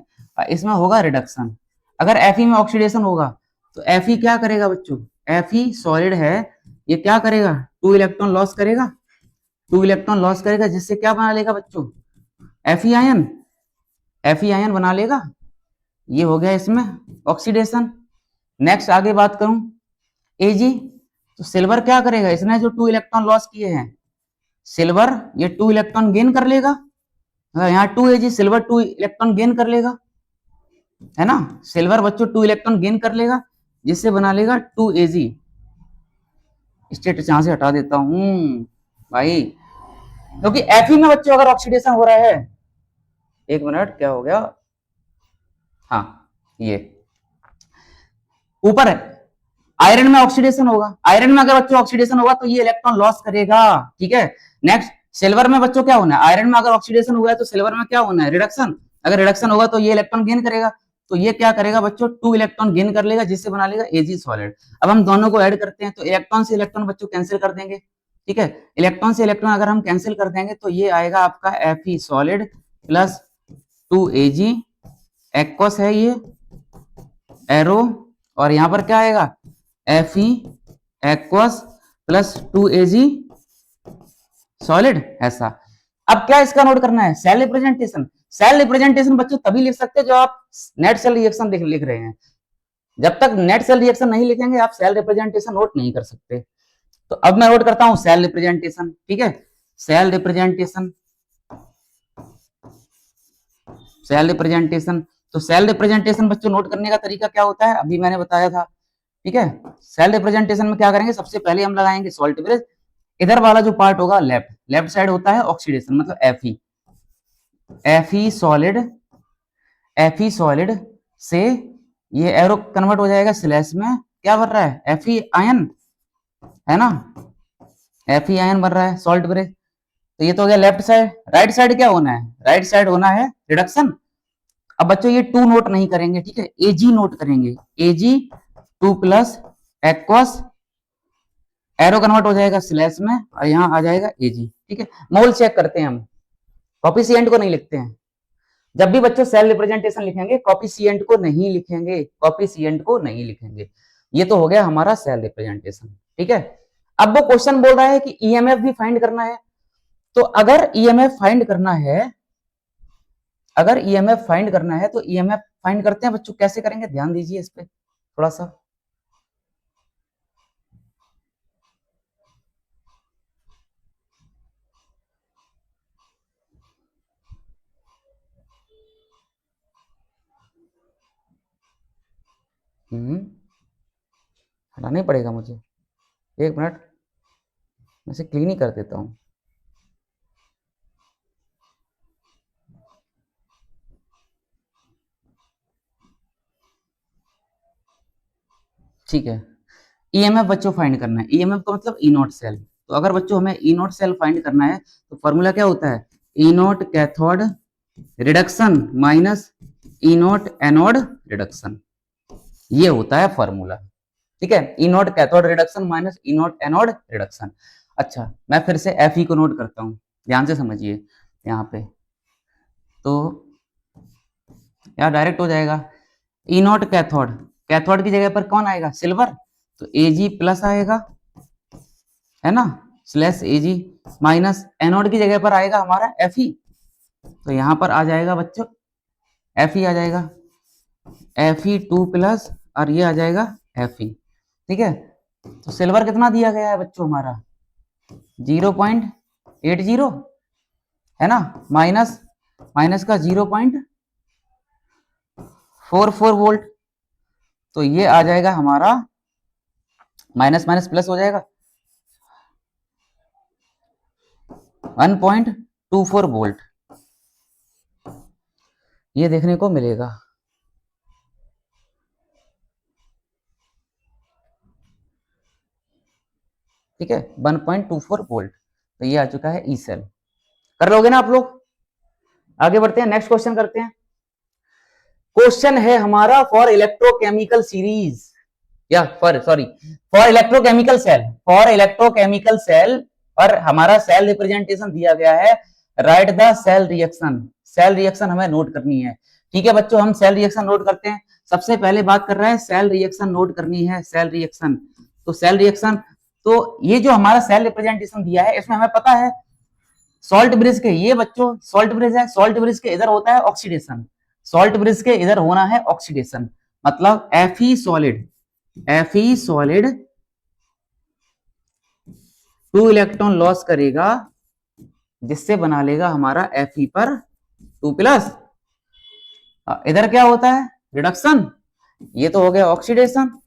इसमें होगा रिडक्शन। अगर Fe में ऑक्सीडेशन होगा तो Fe क्या करेगा बच्चों, Fe सॉलिड है, ये क्या करेगा, 2 इलेक्ट्रॉन लॉस करेगा, 2 इलेक्ट्रॉन लॉस करेगा, जिससे क्या बना लेगा बच्चों, Fe आयन बना लेगा। ये हो गया इसमें ऑक्सीडेशन। नेक्स्ट आगे बात करूं, Ag, तो सिल्वर क्या करेगा, इसने जो 2 इलेक्ट्रॉन लॉस किए हैं, सिल्वर ये 2 इलेक्ट्रॉन गेन कर लेगा, यहाँ 2 Ag, सिल्वर 2 इलेक्ट्रॉन गेन कर लेगा, है ना, सिल्वर बच्चों 2 इलेक्ट्रॉन गेन कर लेगा। जिससे बना लेगा 2Ag। स्टेट यहां से हटा देता हूं भाई, क्योंकि Fe में बच्चों अगर ऑक्सीडेशन हो रहा है, एक मिनट क्या हो गया, हाँ ये ऊपर है, आयरन में ऑक्सीडेशन होगा, आयरन में अगर बच्चों ऑक्सीडेशन होगा तो ये इलेक्ट्रॉन लॉस करेगा, ठीक है। नेक्स्ट, सिल्वर में बच्चों क्या होना है, आयरन में अगर ऑक्सीडेशन हुआ है तो सिल्वर में क्या होना है, रिडक्शन। अगर रिडक्शन होगा तो ये इलेक्ट्रॉन गेन करेगा, तो ये क्या करेगा बच्चों, 2 इलेक्ट्रॉन गेन कर लेगा, जिससे बना लेगा Ag सॉलिड। अब हम दोनों को ऐड करते हैं तो इलेक्ट्रॉन से इलेक्ट्रॉन बच्चों कैंसिल कर देंगे, ठीक है। इलेक्ट्रॉन से इलेक्ट्रॉन अगर हम कैंसिल कर देंगे तो ये आएगा आपका Fe solid plus 2Ag, aqueous है ये एरो, और यहां पर क्या आएगा Fe aqueous plus 2Ag solid, ऐसा। अब क्या इसका नोट करना है, सेल रिप्रेजेंटेशन। सेल रिप्रेजेंटेशन बच्चों तभी लिख सकते हैं जो आप नेट सेल रिएक्शन लिख रहे हैं। जब तक नेट सेल रिएक्शन नहीं लिखेंगे आप सेल रिप्रेजेंटेशन नोट नहीं कर सकते। तो अब मैं नोट करता हूं सेल रिप्रेजेंटेशन, ठीक है। सेल रिप्रेजेंटेशन, सेल रिप्रेजेंटेशन, तो सेल रिप्रेजेंटेशन बच्चों नोट करने का तरीका क्या होता है, अभी मैंने बताया था, ठीक है। सेल रिप्रेजेंटेशन में क्या करेंगे, सबसे पहले हम लगाएंगे सॉल्ट ब्रिज। इधर वाला जो पार्ट होगा लेफ्ट, लेफ्ट साइड होता है ऑक्सीडेशन, मतलब Fe सॉलिड, Fe सॉलिड से ये एरो कन्वर्ट हो जाएगा स्लैश में, क्या बन रहा है, Fe आयन, है ना, Fe आयन बन रहा है सॉल्ट ब्रिज। तो ये तो हो गया लेफ्ट साइड। राइट साइड क्या होना है, राइट साइड होना है रिडक्शन। अब बच्चों ये 2 नोट नहीं करेंगे, ठीक है, Ag नोट करेंगे, Ag 2 plus aqueous, arrow convert हो जाएगा स्लैश में और यहाँ आ जाएगा Ag, ठीक है। मोल चेक करते हैं हम, कॉफिशिएंट को नहीं लिखते हैं। जब भी बच्चों सेल रिप्रेजेंटेशन लिखेंगे कॉफिशिएंट को नहीं लिखेंगे, कॉफिशिएंट को नहीं लिखेंगे। ये तो हो गया हमारा सेल रिप्रेजेंटेशन, ठीक है। अब वो क्वेश्चन बोल रहा है कि ईएमएफ भी फाइंड करना है। तो अगर ईएमएफ फाइंड करना है, अगर ईएमएफ फाइंड करना है तो ईएमएफ फाइंड करते हैं बच्चों, कैसे करेंगे ध्यान दीजिए इस पे थोड़ा सा। हटाना ही पड़ेगा मुझे, एक मिनट मैं इसे क्लीन ही कर देता हूं। ठीक है, ईएमएफ बच्चों फाइंड करना है, ईएमएफ का मतलब ई नोट सेल। तो अगर बच्चों हमें ई नोट सेल फाइंड करना है तो फॉर्मूला क्या होता है, ई nought cathode reduction minus E nought anode reduction, ये होता है फॉर्मूला, ठीक है। ई nought cathode reduction minus E nought anode reduction. अच्छा मैं फिर से Fe को नोट करता हूं, ध्यान से समझिए यहाँ पे, तो यार डायरेक्ट हो जाएगा, ई नोट कैथोड, कैथोड की जगह पर कौन आएगा, सिल्वर, तो Ag प्लस आएगा, है ना, स्लैश Ag माइनस एनोड की जगह पर आएगा हमारा Fe, तो यहां पर आ जाएगा बच्चों Fe आ जाएगा, Fe2 प्लस और ये आ जाएगा Fe, ठीक है। तो सिल्वर कितना दिया गया है बच्चों हमारा 0.80, है ना, माइनस माइनस का 0.44 वोल्ट, तो ये आ जाएगा हमारा माइनस माइनस प्लस हो जाएगा 1.24 वोल्ट, ये देखने को मिलेगा, ठीक है 1.24 वोल्ट। तो ये आ चुका है ई सेल, कर लोगे ना आप लोग। आगे बढ़ते हैं, नेक्स्ट क्वेश्चन करते हैं। क्वेश्चन है हमारा फॉर इलेक्ट्रोकेमिकल सीरीज, या for electrochemical cell, for electrochemical cell, और हमारा सेल रिप्रेजेंटेशन दिया गया है, write the cell reaction, cell reaction हमें नोट करनी है, ठीक है बच्चों। हम सेल रिएक्शन नोट करते हैं, सबसे पहले बात कर रहे हैं सेल रिएक्शन नोट करनी है, सेल रिएक्शन। तो सेल रिएक्शन, तो ये जो हमारा सेल रिप्रेजेंटेशन दिया है इसमें हमें पता है सॉल्ट ब्रिज के, ये बच्चों सॉल्ट ब्रिज है, सॉल्ट ब्रिज के इधर होता है ऑक्सीडेशन, सॉल्ट ब्रिज के इधर होना है ऑक्सीडेशन, मतलब Fe solid, Fe solid 2 electron loss करेगा, जिससे बना लेगा हमारा Fe पर 2 प्लस, इधर क्या होता है रिडक्शन, ये तो हो गया ऑक्सीडेशन,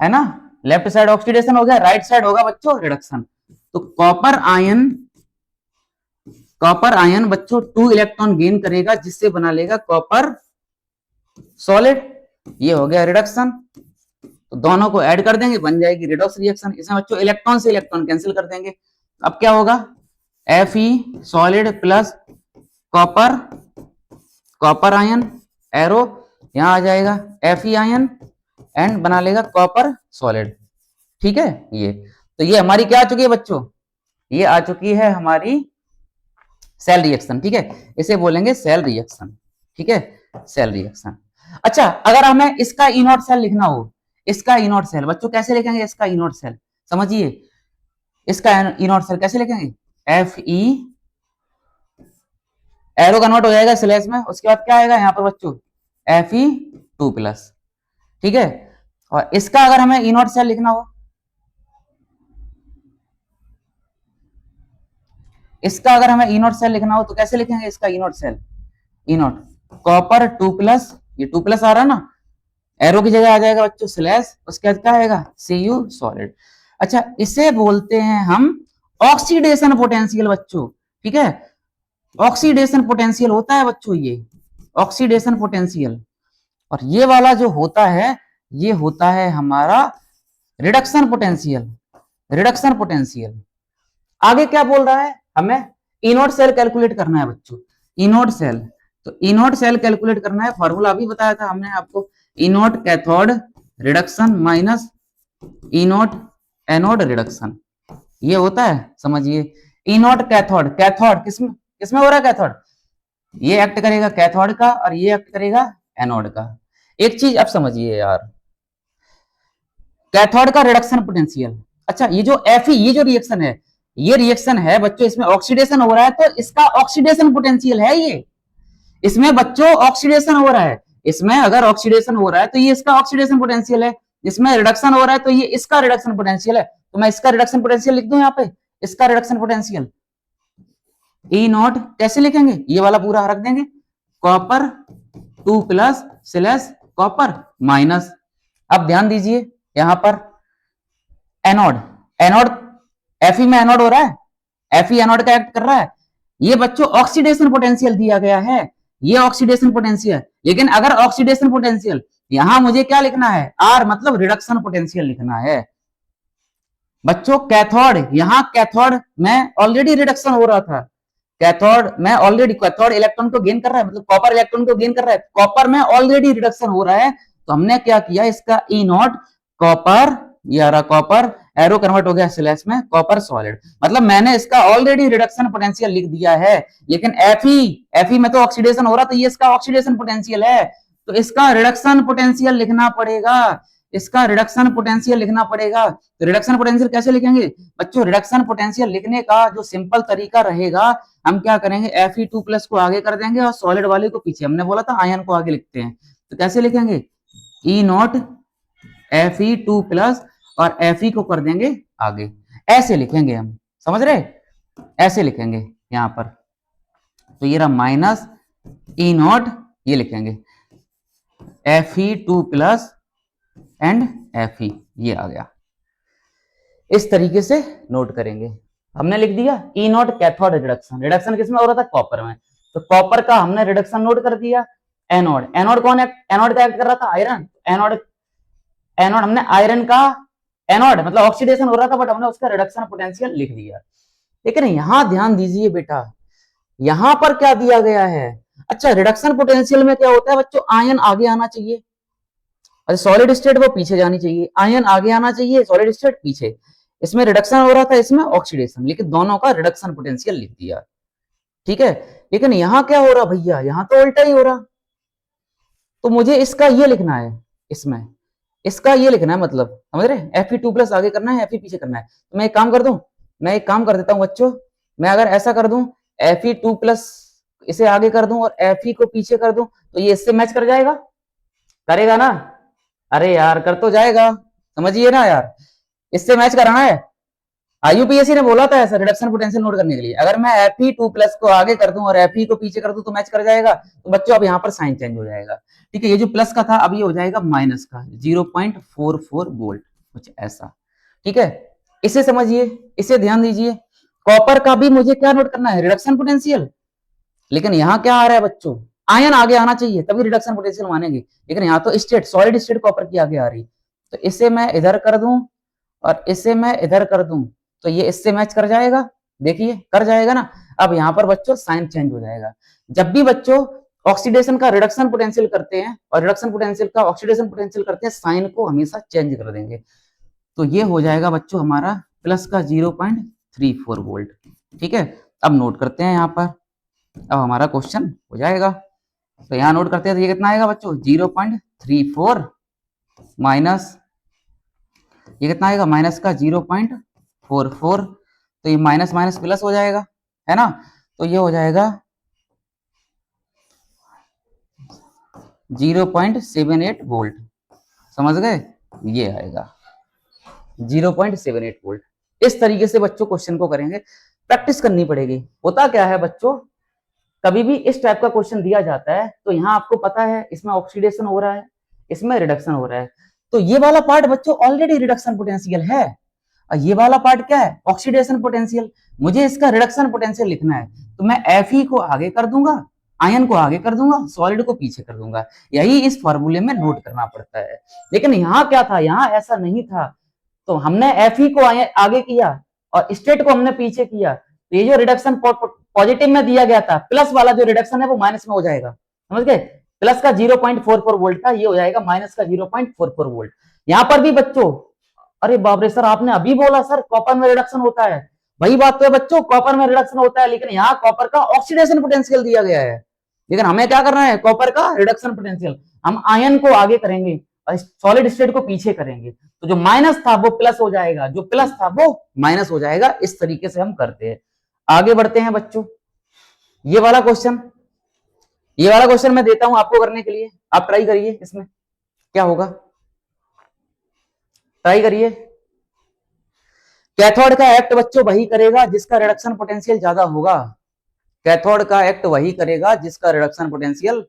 है ना, लेफ्ट साइड ऑक्सीडेशन हो गया, राइट साइड होगा बच्चों रिडक्शन। तो कॉपर आयन बच्चों 2 इलेक्ट्रॉन गेन करेगा, जिससे बना लेगा कॉपर सॉलिड। ये हो गया रिडक्शन। तो दोनों को ऐड कर देंगे, बन जाएगी रिडॉक्स रिएक्शन। इसमें बच्चों इलेक्ट्रॉन से इलेक्ट्रॉन कैंसिल कर देंगे। अब क्या होगा, Fe solid plus copper, copper ion arrow यहां आ जाएगा, Fe आयन एंड बना लेगा कॉपर सॉलिड। ठीक है, तो ये हमारी क्या आ चुकी है बच्चों, ये आ चुकी है हमारी सेल रिएक्शन। ठीक है, इसे बोलेंगे सेल रिएक्शन। ठीक है, सेल रिएक्शन। अच्छा, अगर हमें इसका इनॉट सेल लिखना हो, इसका इनॉट सेल बच्चों कैसे लिखेंगे, इसका इनॉट सेल समझिए, इसका इनॉट सेल कैसे लिखेंगे, Fe एरो कन्वर्ट हो जाएगा स्लैश में, उसके बाद क्या आएगा यहाँ पर बच्चों Fe2+। ठीक है, और इसका अगर हमें इनॉट सेल लिखना हो, इसका अगर हमें इनॉट सेल लिखना हो तो कैसे लिखेंगे इसका इनॉट सेल, इनॉट कॉपर 2+, ये 2+ आ रहा है ना, एरो की जगह आ जाएगा बच्चों स्लैश, उसके बाद क्या आएगा Cu सॉलिड। अच्छा, इसे बोलते हैं हम ऑक्सीडेशन पोटेंशियल बच्चों। ठीक है, ऑक्सीडेशन पोटेंशियल होता है बच्चों ये ऑक्सीडेशन पोटेंशियल, और ये वाला जो होता है ये होता है हमारा रिडक्शन पोटेंशियल, रिडक्शन पोटेंशियल। आगे क्या बोल रहा है, हमें इनोड सेल कैलकुलेट करना है बच्चों, इनोड सेल। तो इनोड सेल कैलकुलेट करना है, फॉर्मूला अभी बताया था हमने आपको, inode cathode reduction minus E nought anode reduction, ये होता है समझिए। इनोड कैथोड, कैथोड किसमें किसमें हो रहा है कैथोड, ये एक्ट करेगा कैथोड का और ये एक्ट करेगा एनोड का। एक चीज अब समझिए यार, कैथोड का रिडक्शन पोटेंशियल, अच्छा ये जो Fe ये जो रिएक्शन है, ये रिएक्शन है बच्चों, इसमें ऑक्सीडेशन हो रहा है, तो इसका ऑक्सीडेशन पोटेंशियल है ये, इसमें बच्चों ऑक्सीडेशन हो रहा है, इसमें अगर ऑक्सीडेशन हो रहा है तो ये इसका ऑक्सीडेशन पोटेंशियल है, इसमें रिडक्शन हो रहा है तो ये इसका रिडक्शन पोटेंशियल है। तो मैं इसका रिडक्शन पोटेंशियल लिख दूं यहाँ पे, इसका रिडक्शन पोटेंशियल ई नॉट कैसे लिखेंगे, ये वाला पूरा रख देंगे, कॉपर 2+ स्लैश कॉपर माइनस। अब ध्यान दीजिए यहां पर एनोड, एनोड Fe में एनोड हो रहा है, Fe एनोड का एक्ट कर रहा है, ये बच्चों ऑक्सीडेशन पोटेंशियल दिया गया है, ये ऑक्सीडेशन पोटेंशियल। लेकिन अगर ऑक्सीडेशन पोटेंशियल यहां मुझे क्या लिखना है, आर मतलब रिडक्शन पोटेंशियल लिखना है बच्चों। कैथोड, यहां कैथोड में ऑलरेडी रिडक्शन हो रहा था, कैथोड में ऑलरेडी कैथोड इलेक्ट्रॉन को गेन कर रहा है, मतलब कॉपर इलेक्ट्रॉन को गेन कर रहा है, कॉपर में ऑलरेडी रिडक्शन हो रहा है। तो हमने क्या किया, इसका ई नॉट कॉपर, ये रहा कॉपर, एरो कन्वर्ट हो गया स्लैश में कॉपर सॉलिड, मतलब मैंने इसका ऑलरेडी रिडक्शन पोटेंशियल लिख दिया है। लेकिन Fe में तो ऑक्सीडेशन हो रहा, तो ये इसका ऑक्सीडेशन पोटेंशियल है, तो इसका रिडक्शन पोटेंशियल लिखना पड़ेगा, इसका रिडक्शन पोटेंशियल लिखना पड़ेगा। तो रिडक्शन पोटेंशियल कैसे लिखेंगे बच्चों, रिडक्शन पोटेंशियल लिखने का जो सिंपल तरीका रहेगा, हम क्या करेंगे Fe2+ को आगे कर देंगे और सॉलिड वाले को पीछे, हमने बोला था आयन को आगे लिखते हैं, तो कैसे लिखेंगे ई नॉट Fe2+ और Fe को कर देंगे आगे, ऐसे लिखेंगे हम, समझ रहे, ऐसे लिखेंगे यहां पर। तो ये रहा माइनस ई नॉट, ये लिखेंगे Fe2+ एंड Fe, ये आ गया, इस तरीके से नोट करेंगे। हमने लिख दिया ई नॉट कैथोड रिडक्शन, रिडक्शन किसमें हो रहा था, कॉपर में, तो कॉपर का हमने रिडक्शन नोट कर दिया। एनोड, एनोड कौन है, एनोड का एक्ट कर रहा था आयरन, एनोड, एनोड हमने आयरन का, एनोड मतलब ऑक्सीडेशन हो रहा था, बट हमने उसका रिडक्शन पोटेंशियल लिख दिया। लेकिन यहां ध्यान दीजिए बेटा, यहां पर क्या दिया गया है, अच्छा रिडक्शन पोटेंशियल में क्या होता है बच्चों, आयन आगे आना चाहिए, अच्छा सॉलिड स्टेट वो पीछे जानी चाहिए, आयन आगे आना चाहिए, सॉलिड स्टेट पीछे। इसमें रिडक्शन हो रहा था, इसमें ऑक्सीडेशन, लेकिन दोनों का रिडक्शन पोटेंशियल लिख दिया। ठीक है, लेकिन यहां क्या हो रहा भैया, यहां तो उल्टा ही हो रहा, तो मुझे इसका ये लिखना है, इसमें इसका ये लिखना है, मतलब समझ रहे, Fe2+ आगे करना है, Fe पीछे करना है। तो मैं एक काम कर दूं, मैं एक काम कर देता हूं बच्चों, मैं अगर ऐसा कर दूं Fe2+ इसे आगे कर दूं और Fe को पीछे कर दूं, तो ये इससे मैच कर जाएगा, करेगा ना, अरे यार कर तो जाएगा, समझिए ना यार, इससे मैच कराना है। आईयूपीएससी ने बोला था ऐसा रिडक्शन पोटेंशियल नोट करने के लिए, अगर मैं Fe2+ को आगे कर दूं और Fe को पीछे कर दूं तो मैच कर जाएगा। तो बच्चों अब यहाँ पर साइन चेंज हो जाएगा, ठीक है। ये जो प्लस का था अब ये हो जाएगा माइनस का 0.44 वोल्ट, कुछ ऐसा, ठीक है। इसे समझिए, इसे ध्यान दीजिए। कॉपर का भी मुझे क्या नोट करना है, रिडक्शन पोटेंशियल। लेकिन यहाँ क्या आ रहा है बच्चों, आयन आगे आना चाहिए तभी रिडक्शन पोटेंशियल मानेंगे, लेकिन यहाँ तो स्टेट, सॉलिड स्टेट कॉपर की आगे आ रही। तो इसे मैं इधर कर दूं और इसे मैं इधर कर दूं तो ये इससे मैच कर जाएगा, देखिए कर जाएगा ना। अब यहाँ पर बच्चों साइन चेंज हो जाएगा। जब भी बच्चों ऑक्सीडेशन का रिडक्शन पोटेंशियल करते हैं और रिडक्शन पोटेंशियल का ऑक्सीडेशन पोटेंशियल करते हैं, साइन को हमेशा चेंज कर देंगे। तो ये हो जाएगा बच्चों हमारा प्लस का 0.34 वोल्ट, ठीक है। अब नोट करते हैं यहाँ पर, अब हमारा क्वेश्चन हो जाएगा। तो यहाँ नोट करते हैं तो ये कितना आएगा बच्चों 0.34 माइनस, ये कितना आएगा माइनस का 0.44, तो ये माइनस माइनस प्लस हो जाएगा, है ना। तो ये हो जाएगा 0.78 वोल्ट, समझ गए, ये आएगा 0.78 वोल्ट। इस तरीके से बच्चों क्वेश्चन को करेंगे, प्रैक्टिस करनी पड़ेगी। होता क्या है बच्चों, कभी भी इस टाइप का क्वेश्चन दिया जाता है तो यहाँ आपको पता है इसमें ऑक्सीडेशन हो रहा है, इसमें रिडक्शन हो रहा है, तो ये वाला पार्ट बच्चों ऑलरेडी रिडक्शन पोटेंशियल है और ये वाला पार्ट क्या है, ऑक्सीडेशन पोटेंशियल। मुझे इसका रिडक्शन पोटेंशियल लिखना है तो मैं Fe को आगे कर दूंगा, आयन को आगे कर दूंगा, सॉलिड को पीछे कर दूंगा। यही इस फॉर्मूले में नोट करना पड़ता है। लेकिन यहाँ क्या था, यहाँ ऐसा नहीं था, तो हमने Fe को आगे किया और स्टेट को हमने पीछे किया। तो ये जो रिडक्शन पॉजिटिव में दिया गया था, प्लस वाला जो रिडक्शन है वो माइनस में हो जाएगा, समझ गए। प्लस का 0.44 वोल्ट था, ये हो जाएगा माइनस का 0.44 वोल्ट। यहाँ पर भी बच्चों, अरे बाप रे सर आपने अभी बोला सर कॉपर में रिडक्शन होता है, वही बात तो है बच्चों, कॉपर में रिडक्शन होता है, लेकिन यहाँ कॉपर का ऑक्सीडेशन पोटेंशियल दिया गया है। लेकिन हमें क्या करना है, कॉपर का रिडक्शन पोटेंशियल। हम आयन को आगे करेंगे और सॉलिड स्टेट को पीछे करेंगे, तो जो माइनस था वो प्लस हो जाएगा, जो प्लस था वो माइनस हो जाएगा। इस तरीके से हम करते हैं। आगे बढ़ते हैं बच्चों, ये वाला क्वेश्चन, ये वाला क्वेश्चन मैं देता हूं आपको करने के लिए, आप ट्राई करिए, इसमें क्या होगा, ट्राई करिए। कैथोड का एक्ट बच्चों वही करेगा जिसका रिडक्शन पोटेंशियल ज्यादा होगा। कैथोड का एक्ट वही करेगा जिसका रिडक्शन पोटेंशियल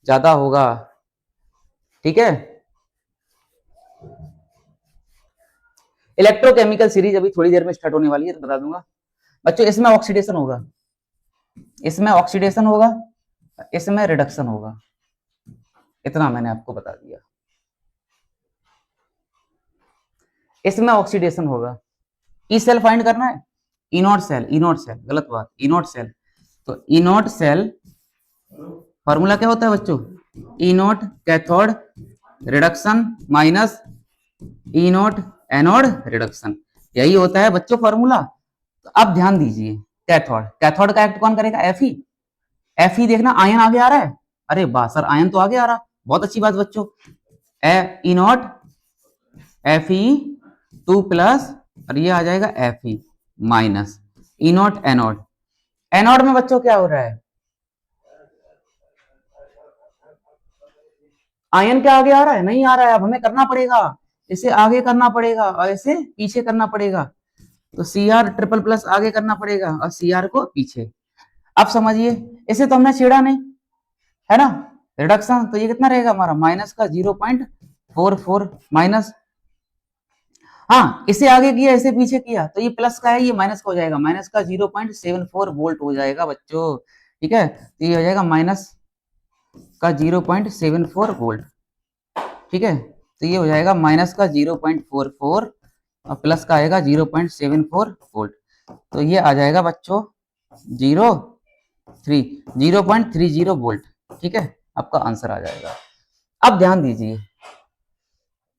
ज्यादा होगा, ठीक है। इलेक्ट्रोकेमिकल सीरीज अभी थोड़ी देर में स्टार्ट होने वाली है, तो बता दूंगा बच्चों। इसमें ऑक्सीडेशन होगा, इसमें ऑक्सीडेशन होगा, इसमें रिडक्शन होगा, इतना मैंने आपको बता दिया। इसमें ऑक्सीडेशन होगा, ई सेल फाइंड करना है, इनोट सेल, इनोट सेल गलत बात, इनोट सेल। तो इनोट सेल फॉर्मूला क्या होता है बच्चों, E naught cathode reduction minus E naught anode reduction, यही होता है बच्चों फॉर्मूला। तो अब ध्यान दीजिए, कैथोड, कैथोड का एक्ट कौन करेगा, Fe। Fe देखना आयन आगे आ रहा है, अरे वाह सर आयन तो आगे आ रहा, बहुत अच्छी बात बच्चों। इनोट Fe2+ और ये आ जाएगा Fe minus E naught anode. Anode में बच्चों क्या हो रहा है, आयन क्या आगे आ रहा है, नहीं आ रहा है। अब हमें करना पड़ेगा, इसे आगे करना पड़ेगा और इसे पीछे करना पड़ेगा। तो Cr++ आगे करना पड़ेगा और Cr को पीछे। अब समझिए, इसे तो हमने छेड़ा नहीं, है ना, रिडक्शन। तो ये कितना रहेगा हमारा माइनस का 0.44 माइनस, हाँ इसे आगे किया इसे पीछे किया तो ये प्लस का है, ये माइनस का हो जाएगा, माइनस का 0.74 वोल्ट हो जाएगा बच्चों, ठीक है। तो ये हो जाएगा माइनस का 0.74 वोल्ट, ठीक है। तो ये हो जाएगा माइनस का 0.44 और प्लस का आएगा 0.74 वोल्ट। तो ये आ जाएगा बच्चों 0.30 वोल्ट, ठीक है, आपका आंसर आ जाएगा। अब ध्यान दीजिए,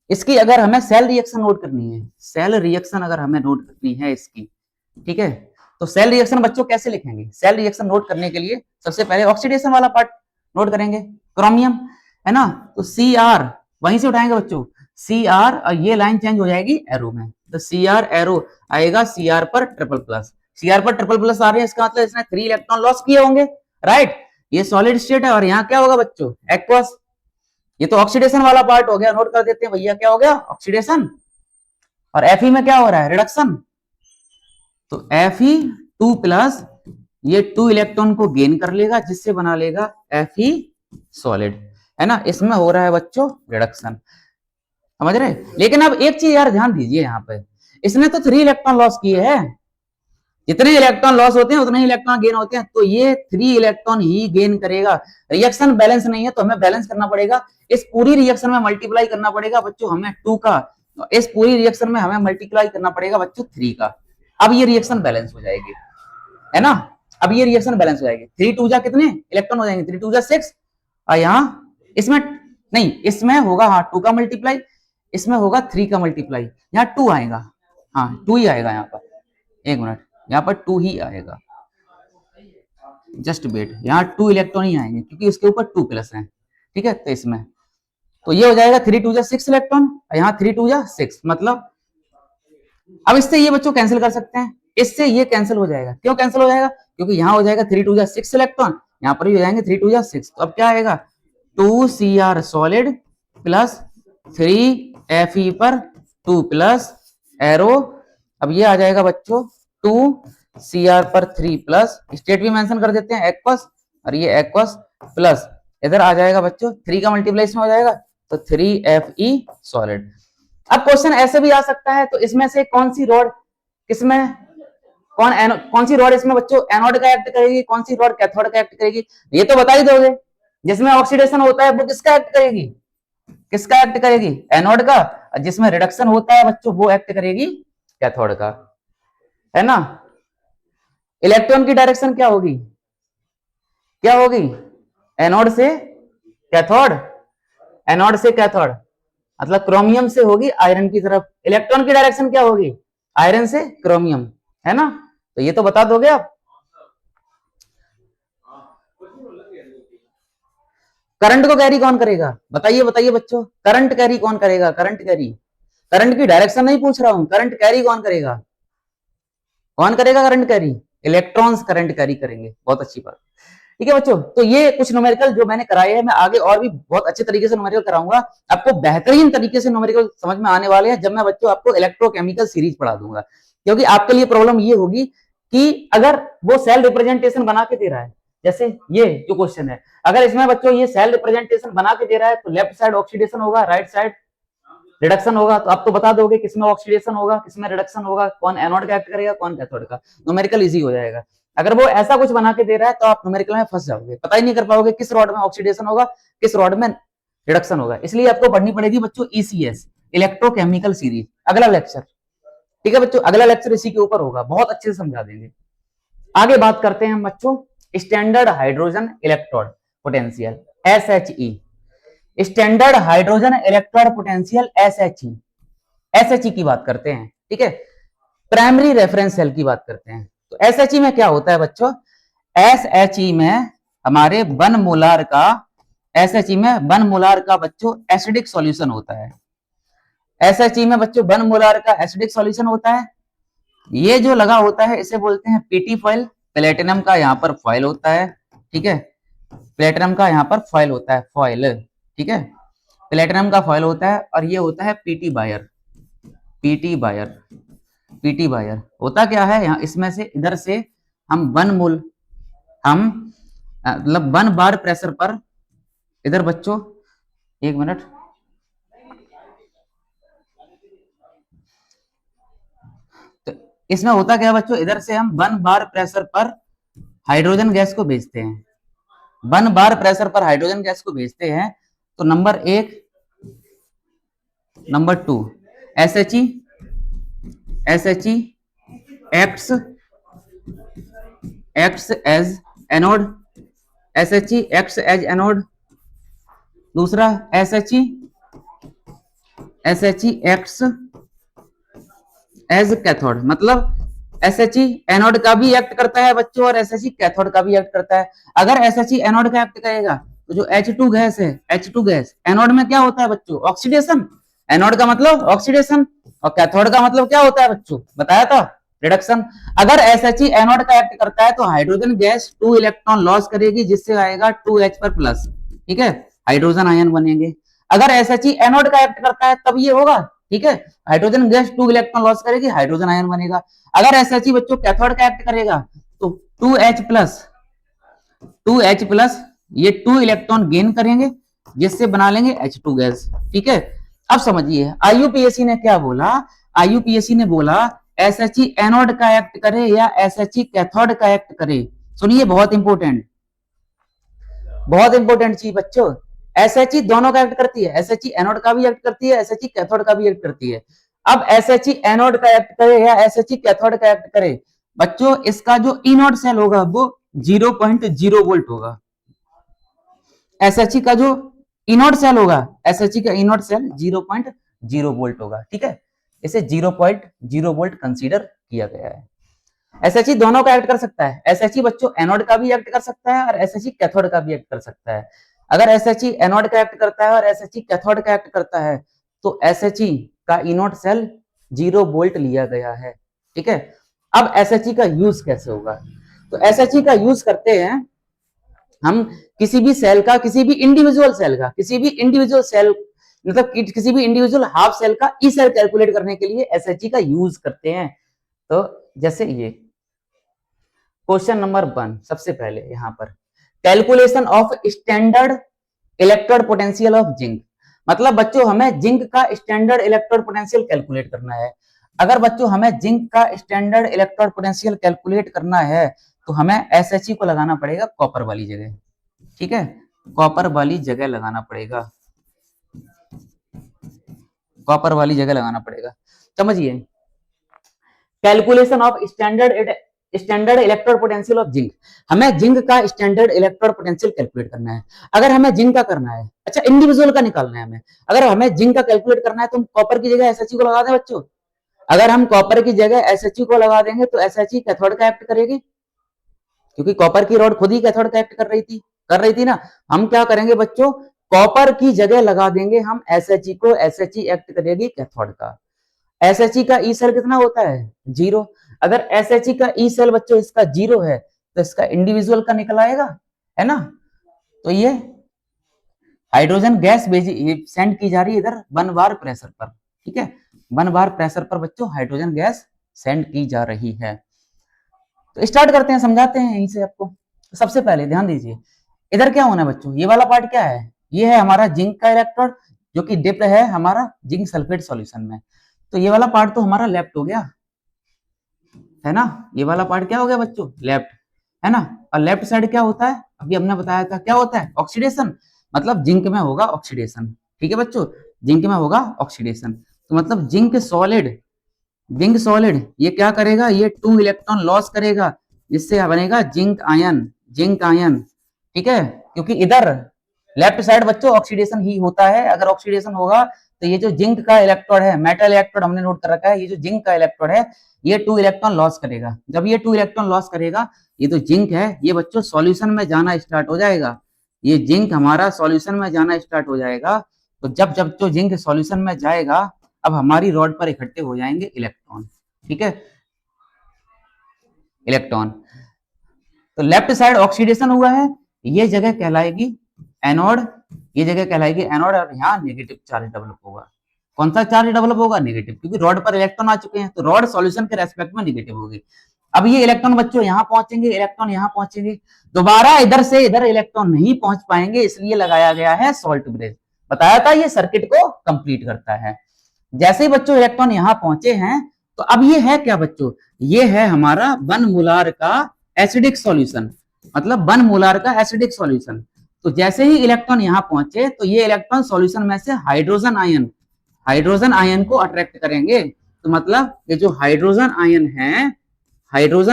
इसकी अगर हमें सेल रिएक्शन नोट करनी है, सेल रिएक्शन अगर हमें नोट करनी है इसकी, ठीक है, तो सेल रिएक्शन बच्चों कैसे लिखेंगे, सेल रिएक्शन नोट करने के लिए सबसे पहले ऑक्सीडेशन वाला पार्ट नोट करेंगे, क्रोमियम, है ना। तो Cr वहीं से उठाएंगे बच्चों, Cr और ये लाइन चेंज हो जाएगी एरो में, तो Cr एरो आएगा Cr पर ट्रिपल+, Cr पर ट्रिपल+ आ रही है, इसका मतलब इसने 3 इलेक्ट्रॉन लॉस किए होंगे, राइट। ये सॉलिड स्टेट है और यहाँ क्या होगा बच्चों, एक्वस। ये तो ऑक्सीडेशन वाला पार्ट हो गया, नोट कर देते हैं भैया, क्या हो गया ऑक्सीडेशन। और Fe में क्या हो रहा है, रिडक्शन। तो Fe2+, ये 2 इलेक्ट्रॉन को गेन कर लेगा जिससे बना लेगा Fe सॉलिड, है ना। इसमें हो रहा है बच्चों रिडक्शन, समझ रहे। लेकिन अब एक चीज यार ध्यान दीजिए, यहाँ पे इसने तो 3 इलेक्ट्रॉन लॉस किए हैं, जितने इलेक्ट्रॉन लॉस होते हैं उतने ही इलेक्ट्रॉन गेन होते हैं, तो ये 3 इलेक्ट्रॉन ही गेन करेगा। रिएक्शन बैलेंस नहीं है तो हमें बैलेंस करना पड़ेगा, इस पूरी रिएक्शन में मल्टीप्लाई करना पड़ेगा बच्चों हमें 2 का, इस पूरी रिएक्शन में हमें मल्टीप्लाई करना पड़ेगा बच्चों 3 का। अब ये रिएक्शन बैलेंस हो जाएगी, है ना। अब ये रिएक्शन बैलेंस हो जाएगी। 3 2 जा कितने इलेक्ट्रॉन हो जाएंगे, 3 2 जा 6, और यहाँ इसमें नहीं, इसमें होगा हाँ 2 का मल्टीप्लाई, इसमें होगा 3 का मल्टीप्लाई, यहाँ 2 आएगा, हाँ 2 ही आएगा यहाँ पर, एक मिनट, यहाँ पर 2 ही आएगा, जस्ट वेट, यहाँ 2 इलेक्ट्रॉन ही आएंगे क्योंकि इसके ऊपर 2+ है, ठीक है। तो इसमें तो ये हो जाएगा 3 2 जा 6 इलेक्ट्रॉन, यहाँ 3 2 जा 6, मतलब अब इससे ये बच्चों कैंसिल कर सकते हैं, इससे ये कैंसिल हो जाएगा। क्यों कैंसिल हो जाएगा, क्योंकि यहाँ हो जाएगा 3 2 जा 6 इलेक्ट्रॉन, यहाँ पर भी हो जाएंगे 3 2 जा 6, तो अब क्या आएगा 2Cr सॉलिड प्लस 3Fe पर 2+ एरो, अब ये आ जाएगा बच्चों 2Cr पर 3+, स्टेट भी मेंशन कर देते हैं एक्वस, और ये एक्वस प्लस इधर आ जाएगा बच्चों 3 का मल्टीप्लाई हो जाएगा तो 3Fe सॉलिड। अब क्वेश्चन ऐसे भी आ सकता है, तो इसमें से कौन सी रॉड किसमें कौन सी रॉड इसमें बच्चों एनोड का एक्ट करेगी, कौन सी रॉड कैथोड का एक्ट करेगी, ये तो बता ही दोगे। जिसमें ऑक्सीडेशन होता है वो किसका एक्ट करेगी, किसका एक्ट करेगी, एनोड का, और जिसमें रिडक्शन होता है बच्चों वो एक्ट करेगी कैथोड का, है ना। इलेक्ट्रॉन की डायरेक्शन क्या होगी, क्या होगी, एनोड से कैथोड, एनोड से कैथोड, मतलब क्रोमियम से होगी आयरन की तरफ। इलेक्ट्रॉन की डायरेक्शन क्या होगी, आयरन से क्रोमियम, है ना। तो ये तो बता दोगे आप। करंट को कैरी कौन करेगा, बताइए बताइए बच्चों, करंट कैरी कौन करेगा, करंट कैरी, करंट की डायरेक्शन नहीं पूछ रहा हूं, करंट कैरी कौन करेगा, कौन करेगा current carry, electrons current carry करेंगे, बहुत अच्छी बात, ठीक है बच्चों। तो ये कुछ न्यूमेरिकल जो मैंने कराए हैं, मैं आगे और भी बहुत अच्छे तरीके से न्यूमेरिकल कराऊंगा, आपको बेहतरीन तरीके से न्यूमेरिकल समझ में आने वाले हैं जब मैं बच्चों आपको इलेक्ट्रोकेमिकल सीरीज पढ़ा दूंगा। क्योंकि आपके लिए प्रॉब्लम ये होगी कि अगर वो सेल रिप्रेजेंटेशन बना के दे रहा है, जैसे ये जो क्वेश्चन है, अगर इसमें बच्चों ये सेल रिप्रेजेंटेशन बना के दे रहा है तो लेफ्ट साइड ऑक्सीडेशन होगा, राइट साइड रिडक्शन होगा, तो आप तो बता दोगे किसमें ऑक्सीडेशन होगा किसमें रिडक्शन होगा, कौन एनोड का एक्ट करेगा कौन कैथोड का, न्यूमेरिकल इजी हो जाएगा। अगर वो ऐसा कुछ बना के दे रहा है तो आप न्यूमेरिकल में फंस जाओगे, पता ही नहीं कर पाओगे किस रॉड में ऑक्सीडेशन होगा किस रॉड में रिडक्शन होगा। इसलिए आपको पढ़नी पड़ेगी बच्चों ईसीएस, इलेक्ट्रोकेमिकल सीरीज, अगला लेक्चर, ठीक है बच्चों, अगला लेक्चर इसी के ऊपर होगा, बहुत अच्छे से समझा देंगे। आगे बात करते हैं बच्चों standard hydrogen electrode potential SHE, standard hydrogen electrode potential SHE, SHE की बात करते हैं, ठीक है। प्राइमरी रेफरेंस सेल की बात करते हैं, तो SHE में क्या होता है बच्चों, SHE में हमारे 1 मोलार का, SHE में 1 मोलार का बच्चों एसिडिक सॉल्यूशन होता है, SHE में बच्चों 1 मोलार का एसिडिक सॉल्यूशन होता है। ये जो लगा होता है इसे बोलते हैं पीटी फॉइल, प्लेटिनम का यहाँ पर फॉइल होता है, ठीक है, प्लेटिनम का यहाँ पर फॉइल होता है, फॉइल, ठीक है, प्लेटिनम का फॉइल होता है, और ये होता है PT wire, PT wire, PT wire होता क्या है, यहाँ इसमें से इधर से हम 1 मोल, हम मतलब 1 बार प्रेशर पर, इधर बच्चों एक मिनट, तो इसमें होता क्या बच्चों, इधर से हम 1 बार प्रेशर पर हाइड्रोजन गैस को भेजते हैं, 1 बार प्रेशर पर हाइड्रोजन गैस को भेजते हैं। तो number 1, number 2 SHE acts as anode, SHE acts as anode। दूसरा SHE acts as cathode, मतलब SHE एनोड का भी एक्ट करता है बच्चों और SHE कैथोड का भी एक्ट करता है। अगर SHE एनोड का एक्ट करेगा तो जो H2 गैस है, H2 गैस एनोड में क्या होता है बच्चों, ऑक्सीडेशन, एनोड का मतलब ऑक्सीडेशन, और कैथोड का मतलब क्या होता है बच्चों, बताया था रिडक्शन। अगर SHE एनोड का एक्ट करता है तो हाइड्रोजन गैस 2 इलेक्ट्रॉन लॉस करेगी जिससे आएगा 2H पर प्लस, ठीक है, हाइड्रोजन आयन बनेंगे। अगर SHE एनोड का एक्ट करता है तब ये होगा, ठीक है, हाइड्रोजन गैस 2 इलेक्ट्रॉन लॉस करेगी, हाइड्रोजन आयन बनेगा। अगर SHE बच्चों कैथोड का एक्ट करेगा तो 2H प्लस 2H प्लस ये 2 इलेक्ट्रॉन गेन करेंगे, जिससे बना लेंगे H2 गैस। ठीक है, अब समझिए IUPAC ने क्या बोला। IUPAC ने बोला SHE एनोड का एक्ट करे या SHE कैथोड का एक्ट करे। सुनिए, बहुत इंपॉर्टेंट चीज बच्चों, SHE दोनों का एक्ट करती है, SHE एनोड का भी एक्ट करती है, SHE कैथोड का भी एक्ट करती है। अब SHE एनोड का एक्ट करे या SHE कैथोड का एक्ट करे बच्चों, इसका जो ई नोट सेल होगा वो 0.0 वोल्ट होगा। SHE का जो इनोड सेल होगा, SHE का इनोड सेल 0.0 वोल्ट होगा। ठीक है, इसे 0.0 वोल्ट कंसीडर किया गया है। SHE दोनों का एक्ट कर सकता है। SHE बच्चों एनोड का भी एक्ट कर सकता है और SHE कैथोड का भी एक्ट कर सकता है। अगर SHE एनोड का एक्ट करता है और SHE कैथोड का एक्ट करता है तो SHE का इनोड सेल 0 वोल्ट लिया गया है। ठीक है, अब SHE का यूज कैसे होगा, तो SHE का यूज करते हैं हम किसी भी सेल का, किसी भी इंडिविजुअल सेल का, किसी भी इंडिविजुअल सेल मतलब किसी भी इंडिविजुअल हाफ सेल का ई सेल कैलकुलेट करने के लिए SHE का यूज करते हैं। तो जैसे ये क्वेश्चन नंबर 1, सबसे पहले यहां पर calculation of standard electrode potential of zinc. मतलब बच्चों हमें जिंक का स्टैंडर्ड इलेक्ट्रोड पोटेंशियल कैलकुलेट करना है। अगर बच्चों हमें जिंक का स्टैंडर्ड इलेक्ट्रोड पोटेंशियल कैलकुलेट करना है तो हमें SHE को लगाना पड़ेगा कॉपर वाली जगह। ठीक है, कॉपर वाली जगह लगाना पड़ेगा, कॉपर वाली जगह लगाना पड़ेगा। समझिए, calculation of standard electrode potential of zinc. हमें जिंक का स्टैंडर्ड इलेक्ट्रोड पोटेंशियल कैलकुलेट करना है। अगर हमें जिंक का करना है, अच्छा इंडिविजुअल का निकालना है हमें, अगर हमें जिंक का कैलकुलेट करना है तो हम कॉपर की जगह SHE को लगा दें बच्चों। अगर हम कॉपर की जगह SHE को लगा देंगे तो SHE कैथोड का एक्ट करेगी, क्योंकि कॉपर की रॉड खुद ही कैथोड का एक्ट कर रही थी ना। हम क्या करेंगे बच्चों, कॉपर की जगह लगा देंगे हम SHE को, SHE एक्ट करेगी कैथोड का। SHE का ई सेल कितना होता है 0। अगर SHE का ई सेल बच्चों इसका 0 है तो इसका इंडिविजुअल का निकल आएगा, है ना। तो ये हाइड्रोजन गैस सेंड की जा रही है इधर 1 बार प्रेशर पर। ठीक है, 1 बार प्रेशर पर बच्चों हाइड्रोजन गैस सेंड की जा रही है। तो स्टार्ट करते हैं, समझाते हैं यहीं से आपको। सबसे पहले ध्यान दीजिए, इधर क्या होना है बच्चों, ये वाला पार्ट क्या है, ये है हमारा जिंक का इलेक्ट्रोड जो कि डिप्ड है हमारा जिंक सल्फेट सॉल्यूशन में। तो ये वाला पार्ट तो हमारा लेफ्ट हो गया, है ना। ये वाला पार्ट क्या हो गया बच्चों, लेफ्ट, है ना। और लेफ्ट साइड क्या होता है, अभी हमने बताया था क्या होता है, ऑक्सीडेशन। मतलब जिंक में होगा ऑक्सीडेशन। ठीक है बच्चों, जिंक में होगा ऑक्सीडेशन। तो मतलब जिंक सॉलिड ये क्या करेगा, ये 2 इलेक्ट्रॉन लॉस करेगा, जिससे बनेगा जिंक आयन। ठीक है, क्योंकि इधर लेफ्ट साइड बच्चों ऑक्सीडेशन ही होता है। अगर ऑक्सीडेशन होगा तो ये जो जिंक का इलेक्ट्रोड है, मेटल इलेक्ट्रोड हमने नोट कर रखा है, ये जो जिंक का इलेक्ट्रोड है ये 2 इलेक्ट्रॉन लॉस करेगा। जब ये 2 इलेक्ट्रॉन लॉस करेगा, ये तो जिंक है ये बच्चों सॉल्यूशन में जाना स्टार्ट हो जाएगा। ये जिंक हमारा सॉल्यूशन में जाना स्टार्ट हो जाएगा। तो जब जब जो जिंक सॉल्यूशन में जाएगा, अब हमारी रॉड पर इकट्ठे हो जाएंगे इलेक्ट्रॉन। ठीक है, इलेक्ट्रॉन। तो लेफ्ट साइड ऑक्सीडेशन हुआ है, ये जगह कहलाएगी एनोड, ये जगह कहलाएगी एनोड, और यहाँ नेगेटिव चार्ज डेवलप होगा। कौन सा चार्ज डेवलप होगा, नेगेटिव, क्योंकि रॉड पर इलेक्ट्रॉन आ चुके हैं तो रॉड सॉल्यूशन के रेस्पेक्ट में नेगेटिव होगी। अब ये इलेक्ट्रॉन बच्चों यहाँ पहुंचेंगे, इलेक्ट्रॉन यहाँ पहुंचेंगे, दोबारा इधर से इधर इलेक्ट्रॉन नहीं पहुंच पाएंगे, इसलिए लगाया गया है सॉल्ट ब्रिज। बताया था ये सर्किट को कंप्लीट करता है। जैसे ही बच्चों इलेक्ट्रॉन यहाँ पहुंचे हैं, तो अब ये है क्या बच्चों, ये है हमारा 1 मोलार का एसिडिक सॉल्यूशन, मतलब 1 मोलार का एसिडिक सॉल्यूशन। तो जैसे ही इलेक्ट्रॉन यहाँ पहुंचे तो ये इलेक्ट्रॉन सॉल्यूशन में से हाइड्रोजन आयन को अट्रैक्ट करेंगे। तो मतलब ये जो हाइड्रोजन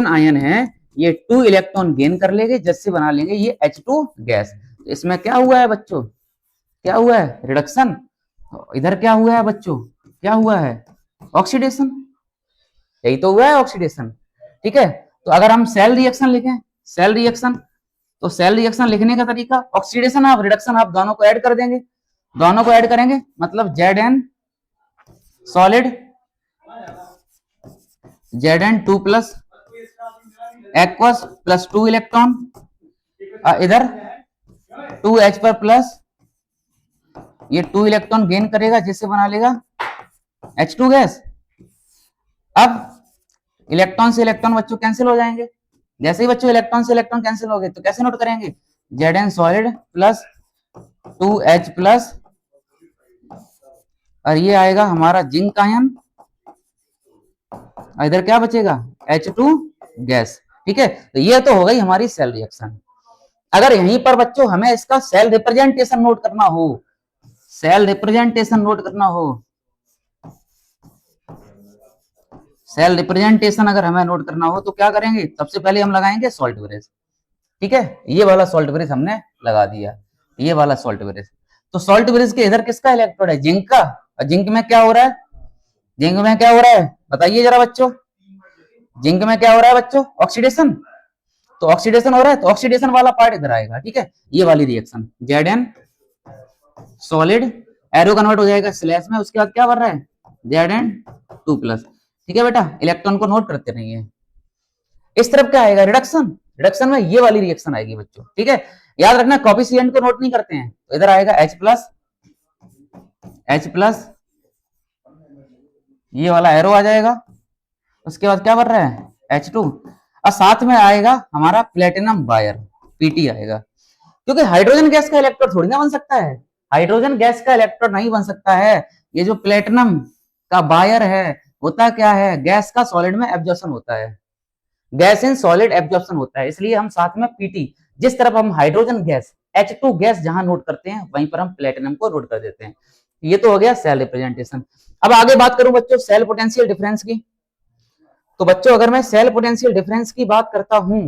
आयन है ये 2 इलेक्ट्रॉन गेन कर लेंगे, जिससे बना लेंगे ये H2 गैस। तो इसमें क्या हुआ है बच्चों, क्या हुआ है, रिडक्शन। इधर क्या हुआ है बच्चों, क्या हुआ है, ऑक्सीडेशन। यही तो हुआ है ऑक्सीडेशन। ठीक है, तो अगर हम सेल रिएक्शन लिखें, सेल रिएक्शन लिखने का तरीका, ऑक्सीडेशन आप रिडक्शन आप दोनों को ऐड कर देंगे, दोनों को ऐड करेंगे, मतलब Zn solid, Zn 2 plus aqueous plus 2 electron, इधर 2H पर प्लस ये 2 इलेक्ट्रॉन गेन करेगा, जिससे बना लेगा H2 गैस। अब इलेक्ट्रॉन से इलेक्ट्रॉन बच्चों कैंसिल हो जाएंगे। जैसे ही बच्चों इलेक्ट्रॉन से इलेक्ट्रॉन कैंसिल हो गए तो कैसे नोट करेंगे, Zn solid plus 2H plus, और ये आएगा हमारा जिंक आयन, इधर क्या बचेगा H2 गैस। ठीक है, तो ये तो हो गई हमारी सेल रिएक्शन। अगर यहीं पर बच्चों हमें इसका सेल रिप्रेजेंटेशन नोट करना हो, सेल रिप्रेजेंटेशन नोट करना हो, सेल रिप्रेजेंटेशन अगर हमें नोट करना हो तो क्या करेंगे, सबसे पहले हम लगाएंगे सॉल्ट ब्रिज। ठीक है, ये वाला सॉल्ट ब्रिज हमने लगा दिया, ये वाला सॉल्ट ब्रिज। तो सॉल्ट ब्रिज के इधर किसका इलेक्ट्रोड है, जिंक का, और जिंक में क्या हो रहा है, जिंक में क्या हो रहा है बताइए जरा बच्चों, जिंक में क्या हो रहा है बच्चों, ऑक्सीडेशन। तो ऑक्सीडेशन हो रहा है, तो ऑक्सीडेशन वाला पार्ट इधर आएगा। ठीक है, ये वाली reaction Zn solid, arrow convert हो जाएगा स्लैश में, उसके बाद क्या बन रहा है Zn2 प्लस। ठीक है बेटा, इलेक्ट्रॉन को नोट करते रहिए। इस तरफ क्या आएगा, रिडक्शन, रिडक्शन में ये वाली रिएक्शन आएगी बच्चों। ठीक है, याद रखना कोफिशिएंट को नोट नहीं करते हैं, तो इधर आएगा H प्लस, H प्लस, ये वाला एरो आ जाएगा। उसके बाद क्या बन रहा है H2, और साथ में आएगा हमारा प्लेटिनम वायर, Pt आएगा। क्योंकि हाइड्रोजन गैस का इलेक्ट्रोड थोड़ी ना बन सकता है, हाइड्रोजन गैस का इलेक्ट्रोड नहीं बन सकता है। ये जो प्लेटिनम का वायर है, होता क्या है, गैस का सॉलिड में एब्जॉर्प्शन होता है, गैस इन सॉलिड एब्जॉर्प्शन होता है, इसलिए हम साथ में Pt, जिस तरफ हम हाइड्रोजन गैस H2 गैस जहां नोट करते हैं वहीं पर हम प्लेटिनम को नोट कर देते हैं। ये तो हो गया सेल रिप्रेजेंटेशन। अब आगे बात करूं बच्चों सेल पोटेंशियल डिफरेंस की, तो बच्चों अगर मैं सेल पोटेंशियल डिफरेंस की बात करता हूं,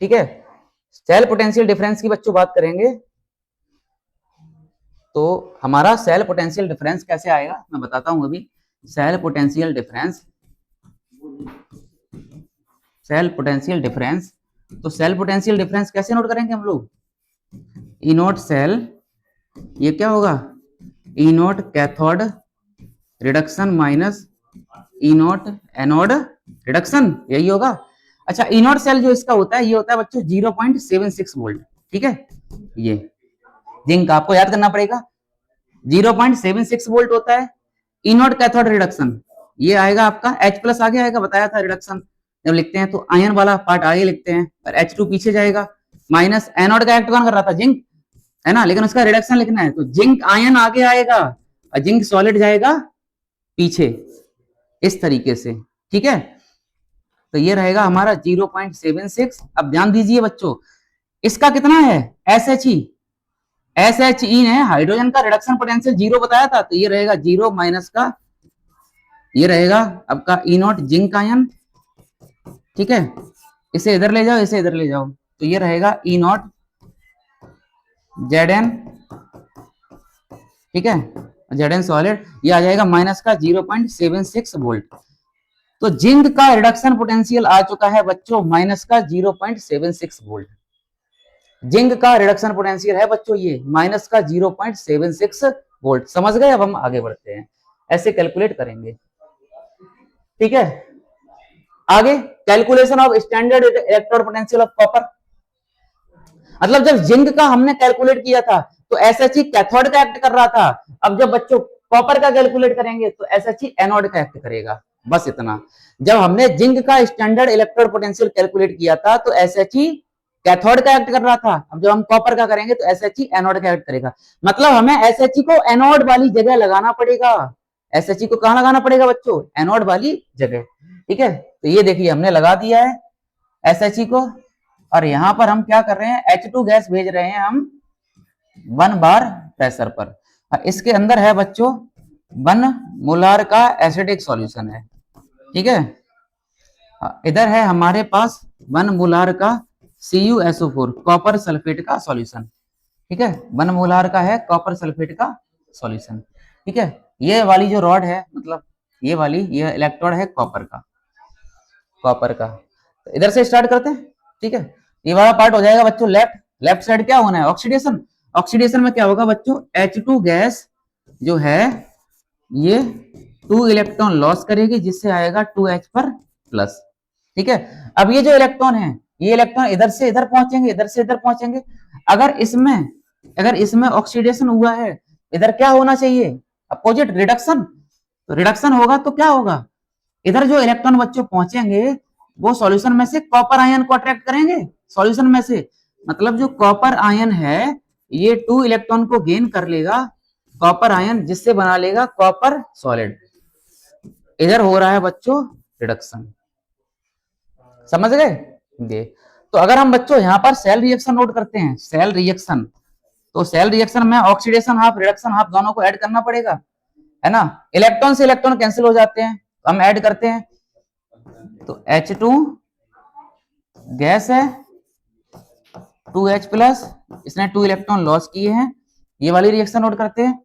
ठीक है, सेल पोटेंशियल डिफरेंस की बच्चों बात करेंगे, तो हमारा सेल पोटेंशियल डिफरेंस कैसे आएगा मैं बताता हूं अभी। Cell potential difference, cell potential difference, तो सेल पोटेंशियल डिफरेंस कैसे नोट करेंगे हम लोग, ई नोट सेल, ये क्या होगा E nought cathode reduction minus E nought anode reduction, यही होगा। अच्छा, ई नोट सेल जो इसका होता है, ये होता है बच्चों 0.76 वोल्ट। ठीक है, ये जिंक आपको याद करना पड़ेगा, 0.76 वोल्ट होता है। ई नोट कैथोड रिडक्शन ये आएगा आपका H प्लस, आगे आएगा, बताया था रिडक्शन जब लिखते हैं तो आयन वाला पार्ट आगे लिखते हैं, और H2 पीछे जाएगा, माइनस एनोड का एक्ट कौन कर रहा था, जिंक है ना, लेकिन उसका रिडक्शन लिखना है, तो जिंक आयन आगे आएगा और जिंक सॉलिड जाएगा पीछे, इस तरीके से। ठीक है, तो ये रहेगा हमारा 0.76। अब ध्यान दीजिए बच्चों, इसका कितना है SHE, SHE ने हाइड्रोजन का रिडक्शन पोटेंशियल 0 बताया था, तो ये रहेगा 0 माइनस का, ये रहेगा आपका ई नॉट जिंक आयन। ठीक है, इसे इधर ले जाओ, इसे इधर ले जाओ, तो ये रहेगा ई नॉट Zn। ठीक है, Zn सॉलिड, ये आ जाएगा माइनस का 0.76 वोल्ट। तो जिंक का रिडक्शन पोटेंशियल आ चुका है बच्चों माइनस का 0.76 वोल्ट। जिंक का रिडक्शन पोटेंशियल है बच्चों ये माइनस का 0.76 वोल्ट। समझ गए, अब हम आगे बढ़ते हैं, ऐसे कैलकुलेट करेंगे। ठीक है, आगे calculation of standard electrode potential of copper, मतलब जब जिंक का हमने कैलकुलेट किया था तो SHE कैथोड का एक्ट कर रहा था, अब जब बच्चों कॉपर का कैलकुलेट करेंगे तो SHE एनोड का एक्ट करेगा, बस इतना। जब हमने जिंक का स्टैंडर्ड इलेक्ट्रोड पोटेंशियल कैलकुलेट किया था तो SHE कैथोड का एक्ट कर रहा था, अब जब हम कॉपर का करेंगे तो SHE एनोड का एक्ट करेगा। मतलब हमें SHE को एनोड वाली जगह लगाना पड़ेगा, SHE को कहां लगाना पड़ेगा बच्चों, एनोड वाली जगह। ठीक है, तो ये देखिए हमने लगा दिया है SHE को, और यहां पर हम क्या कर रहे हैं, H2 गैस भेज रहे हैं हम 1 बार प्रेशर पर, और इसके अंदर है बच्चों 1 मोलार का एसिडिक सॉल्यूशन है। ठीक है, इधर है हमारे पास 1 मोलार का CuSO4 कॉपर सल्फेट का सॉल्यूशन। ठीक है, 1 मोलार का है कॉपर सल्फेट का सॉल्यूशन। ठीक है, ये वाली जो रॉड है, मतलब ये वाली, ये इलेक्ट्रोड है कॉपर का, कॉपर का। तो इधर से स्टार्ट करते हैं। ठीक है, ये वाला पार्ट हो जाएगा बच्चों लेफ्ट, लेफ्ट साइड क्या होना है, ऑक्सीडेशन। ऑक्सीडेशन में क्या होगा बच्चों, H2 गैस जो है ये 2 इलेक्ट्रॉन लॉस करेगी, जिससे आएगा 2H पर प्लस। ठीक है, अब ये जो इलेक्ट्रॉन है, ये इलेक्ट्रॉन इधर से इधर पहुंचेंगे, इधर से इधर पहुंचेंगे। अगर इसमें ऑक्सीडेशन हुआ है इधर क्या होना चाहिए, अपोजिट, रिडक्शन। तो रिडक्शन होगा तो क्या होगा, इधर जो इलेक्ट्रॉन बच्चों पहुंचेंगे वो सॉल्यूशन में से कॉपर आयन को अट्रैक्ट करेंगे, सॉल्यूशन में से, मतलब जो कॉपर आयन है ये 2 इलेक्ट्रॉन को गेन कर लेगा, कॉपर आयन, जिससे बना लेगा कॉपर सॉलिड। इधर हो रहा है बच्चों रिडक्शन, समझ गए ये। तो अगर हम बच्चों यहाँ पर सेल रिएक्शन नोट करते हैं, सेल रिएक्शन, तो सेल रिएक्शन में ऑक्सीडेशन हाफ रिडक्शन हाफ दोनों को ऐड करना पड़ेगा, है ना। इलेक्ट्रॉन से इलेक्ट्रॉन कैंसिल हो जाते हैं, तो हम ऐड करते हैं, तो H2 गैस है, 2H प्लस, इसने 2 इलेक्ट्रॉन लॉस किए हैं, ये वाली रिएक्शन नोट करते हैं।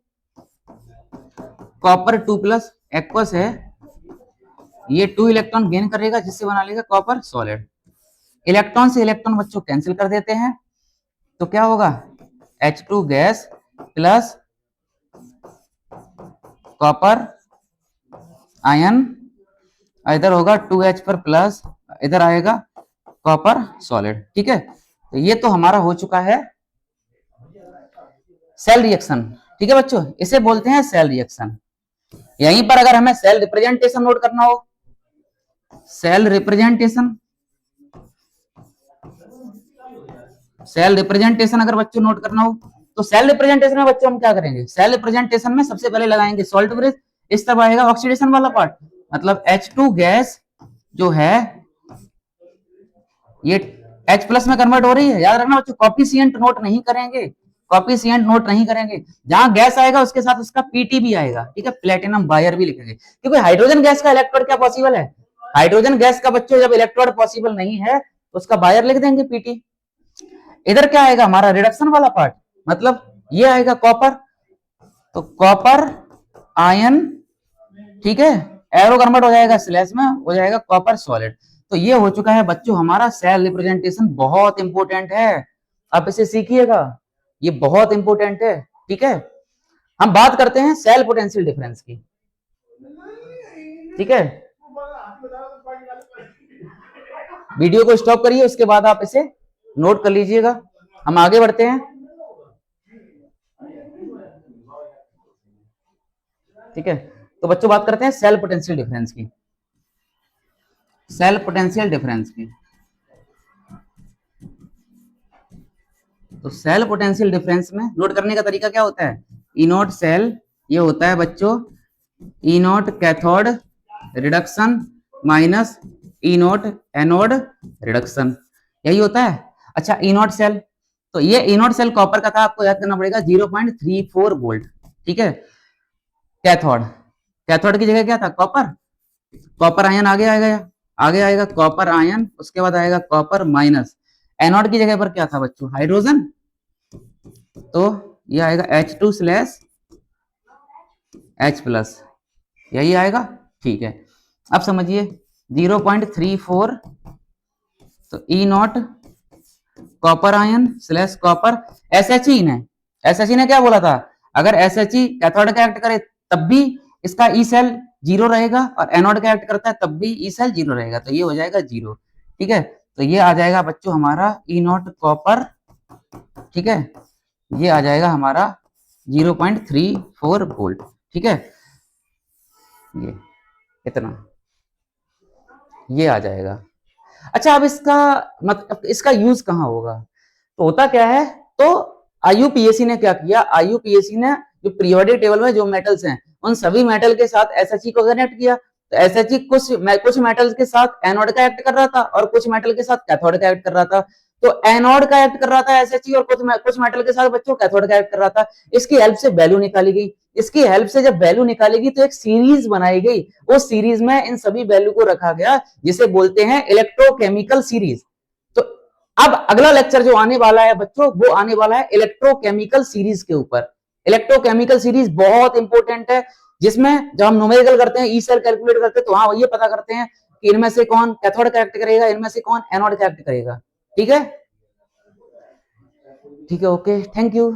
कॉपर 2 प्लस एक्वस है, ये 2 इलेक्ट्रॉन गेन करेगा जिससे बना लेगा कॉपर सॉलिड। इलेक्ट्रॉन से इलेक्ट्रॉन बच्चों कैंसिल कर देते हैं, तो क्या होगा, H2 gas plus copper ion, इधर होगा 2H पर प्लस, इधर आएगा कॉपर सॉलिड, ठीक है। तो ये तो हमारा हो चुका है सेल रिएक्शन, ठीक है बच्चों, इसे बोलते हैं सेल रिएक्शन। यहीं पर अगर हमें सेल रिप्रेजेंटेशन नोट करना हो, सेल रिप्रेजेंटेशन, सेल रिप्रेजेंटेशन अगर बच्चों नोट करना हो, तो सेल रिप्रेजेंटेशन में बच्चों हम क्या करेंगे, सेल रिप्रेजेंटेशन में सबसे पहले लगाएंगे सॉल्ट ब्रिज, इस तरफ आएगा ऑक्सीडेशन वाला पार्ट, मतलब H2 गैस जो है ये H प्लस में कन्वर्ट हो रही है, याद रखना बच्चों, कॉफिशिएंट नोट नहीं करेंगे, कॉफिशिएंट नोट नहीं करेंगे, जहां गैस आएगा उसके साथ उसका पीटी भी आएगा, ठीक है, प्लेटिनम बायर भी लिखेंगे, क्योंकि हाइड्रोजन गैस का इलेक्ट्रोड क्या पॉसिबल है, हाइड्रोजन गैस का बच्चों जब इलेक्ट्रोड पॉसिबल नहीं है तो उसका बायर लिख देंगे पीटी। इधर क्या आएगा हमारा रिडक्शन वाला पार्ट, मतलब ये आएगा कॉपर, तो कॉपर आयन, ठीक है, एरो कन्वर्ट हो जाएगा स्लैश में, हो जाएगा कॉपर सॉलिड। तो ये हो चुका है बच्चों हमारा सेल रिप्रेजेंटेशन, बहुत इंपॉर्टेंट है, आप इसे सीखिएगा, ये बहुत इंपॉर्टेंट है, ठीक है। हम बात करते हैं सेल पोटेंशियल डिफरेंस की, ठीक है। वीडियो को स्टॉप करिए, उसके बाद आप इसे नोट कर लीजिएगा, हम आगे बढ़ते हैं, ठीक है। तो बच्चों बात करते हैं सेल पोटेंशियल डिफरेंस की, सेल पोटेंशियल डिफरेंस की। तो सेल पोटेंशियल डिफरेंस में नोट करने का तरीका क्या होता है, ई नोट सेल, ये होता है बच्चों ई nought cathode reduction minus E nought anode reduction, यही होता है। अच्छा ई नोट सेल, तो ये ई नोट सेल कॉपर का था, आपको याद करना पड़ेगा 0.34 वोल्ट, ठीक है। कैथोड, कैथोड की जगह क्या था, कॉपर, कॉपर आयन आगे आएगा, आगे आएगा कॉपर आयन, उसके बाद आएगा कॉपर माइनस, एनोड की जगह पर क्या था बच्चों, हाइड्रोजन, तो ये आएगा H2 स्लैश H प्लस, यही आएगा, ठीक है। अब समझिए 0.34, तो E naught copper ion slash copper, SHE ने, SHE ने क्या बोला था, अगर SHE कैथोड का एक्ट करे तब भी इसका ई सेल जीरो रहेगा, और एनोड का एक्ट करता है तब भी ई सेल जीरो रहेगा, तो ये हो जाएगा जीरो, ठीक है। तो ये आ जाएगा बच्चों हमारा ई नॉट कॉपर, ठीक है, ये आ जाएगा हमारा 0.34 वोल्ट, ठीक है, ये इतना, ये आ जाएगा। अच्छा अब इसका मतलब इसका यूज कहाँ होगा, तो होता क्या है, तो IUPAC ने क्या किया, IUPAC ने जो पीरियोडिक टेबल में जो मेटल्स हैं उन सभी मेटल के साथ SHE को कनेक्ट किया, तो SHE कुछ मेटल्स के साथ एनोड का एक्ट कर रहा था और कुछ मेटल के साथ कैथोड का एक्ट कर रहा था, तो एनोड का एक्ट कर रहा था SHE और कुछ मेटल के साथ बच्चों कैथोड का एक्ट कर रहा था, इसकी हेल्प से वैल्यू निकाली गई, इसकी हेल्प से जब वैल्यू निकाली गई तो एक सीरीज बनाई गई, उस सीरीज में इन सभी वैल्यू को रखा गया जिसे बोलते हैं इलेक्ट्रोकेमिकल सीरीज। तो अब अगला लेक्चर जो आने वाला है बच्चों वो आने वाला है इलेक्ट्रोकेमिकल सीरीज के ऊपर। इलेक्ट्रोकेमिकल सीरीज बहुत इंपॉर्टेंट है, जिसमें जब हम न्यूमेरिकल करते हैं, ई सेल कैलकुलेट करते हैं, तो हाँ ये पता करते हैं कि इनमें से कौन कैथोड का एक्ट करेगा, इनमें से कौन एनोड का एक्ट करेगा, ठीक है, ठीक है, ओके, थैंक यू।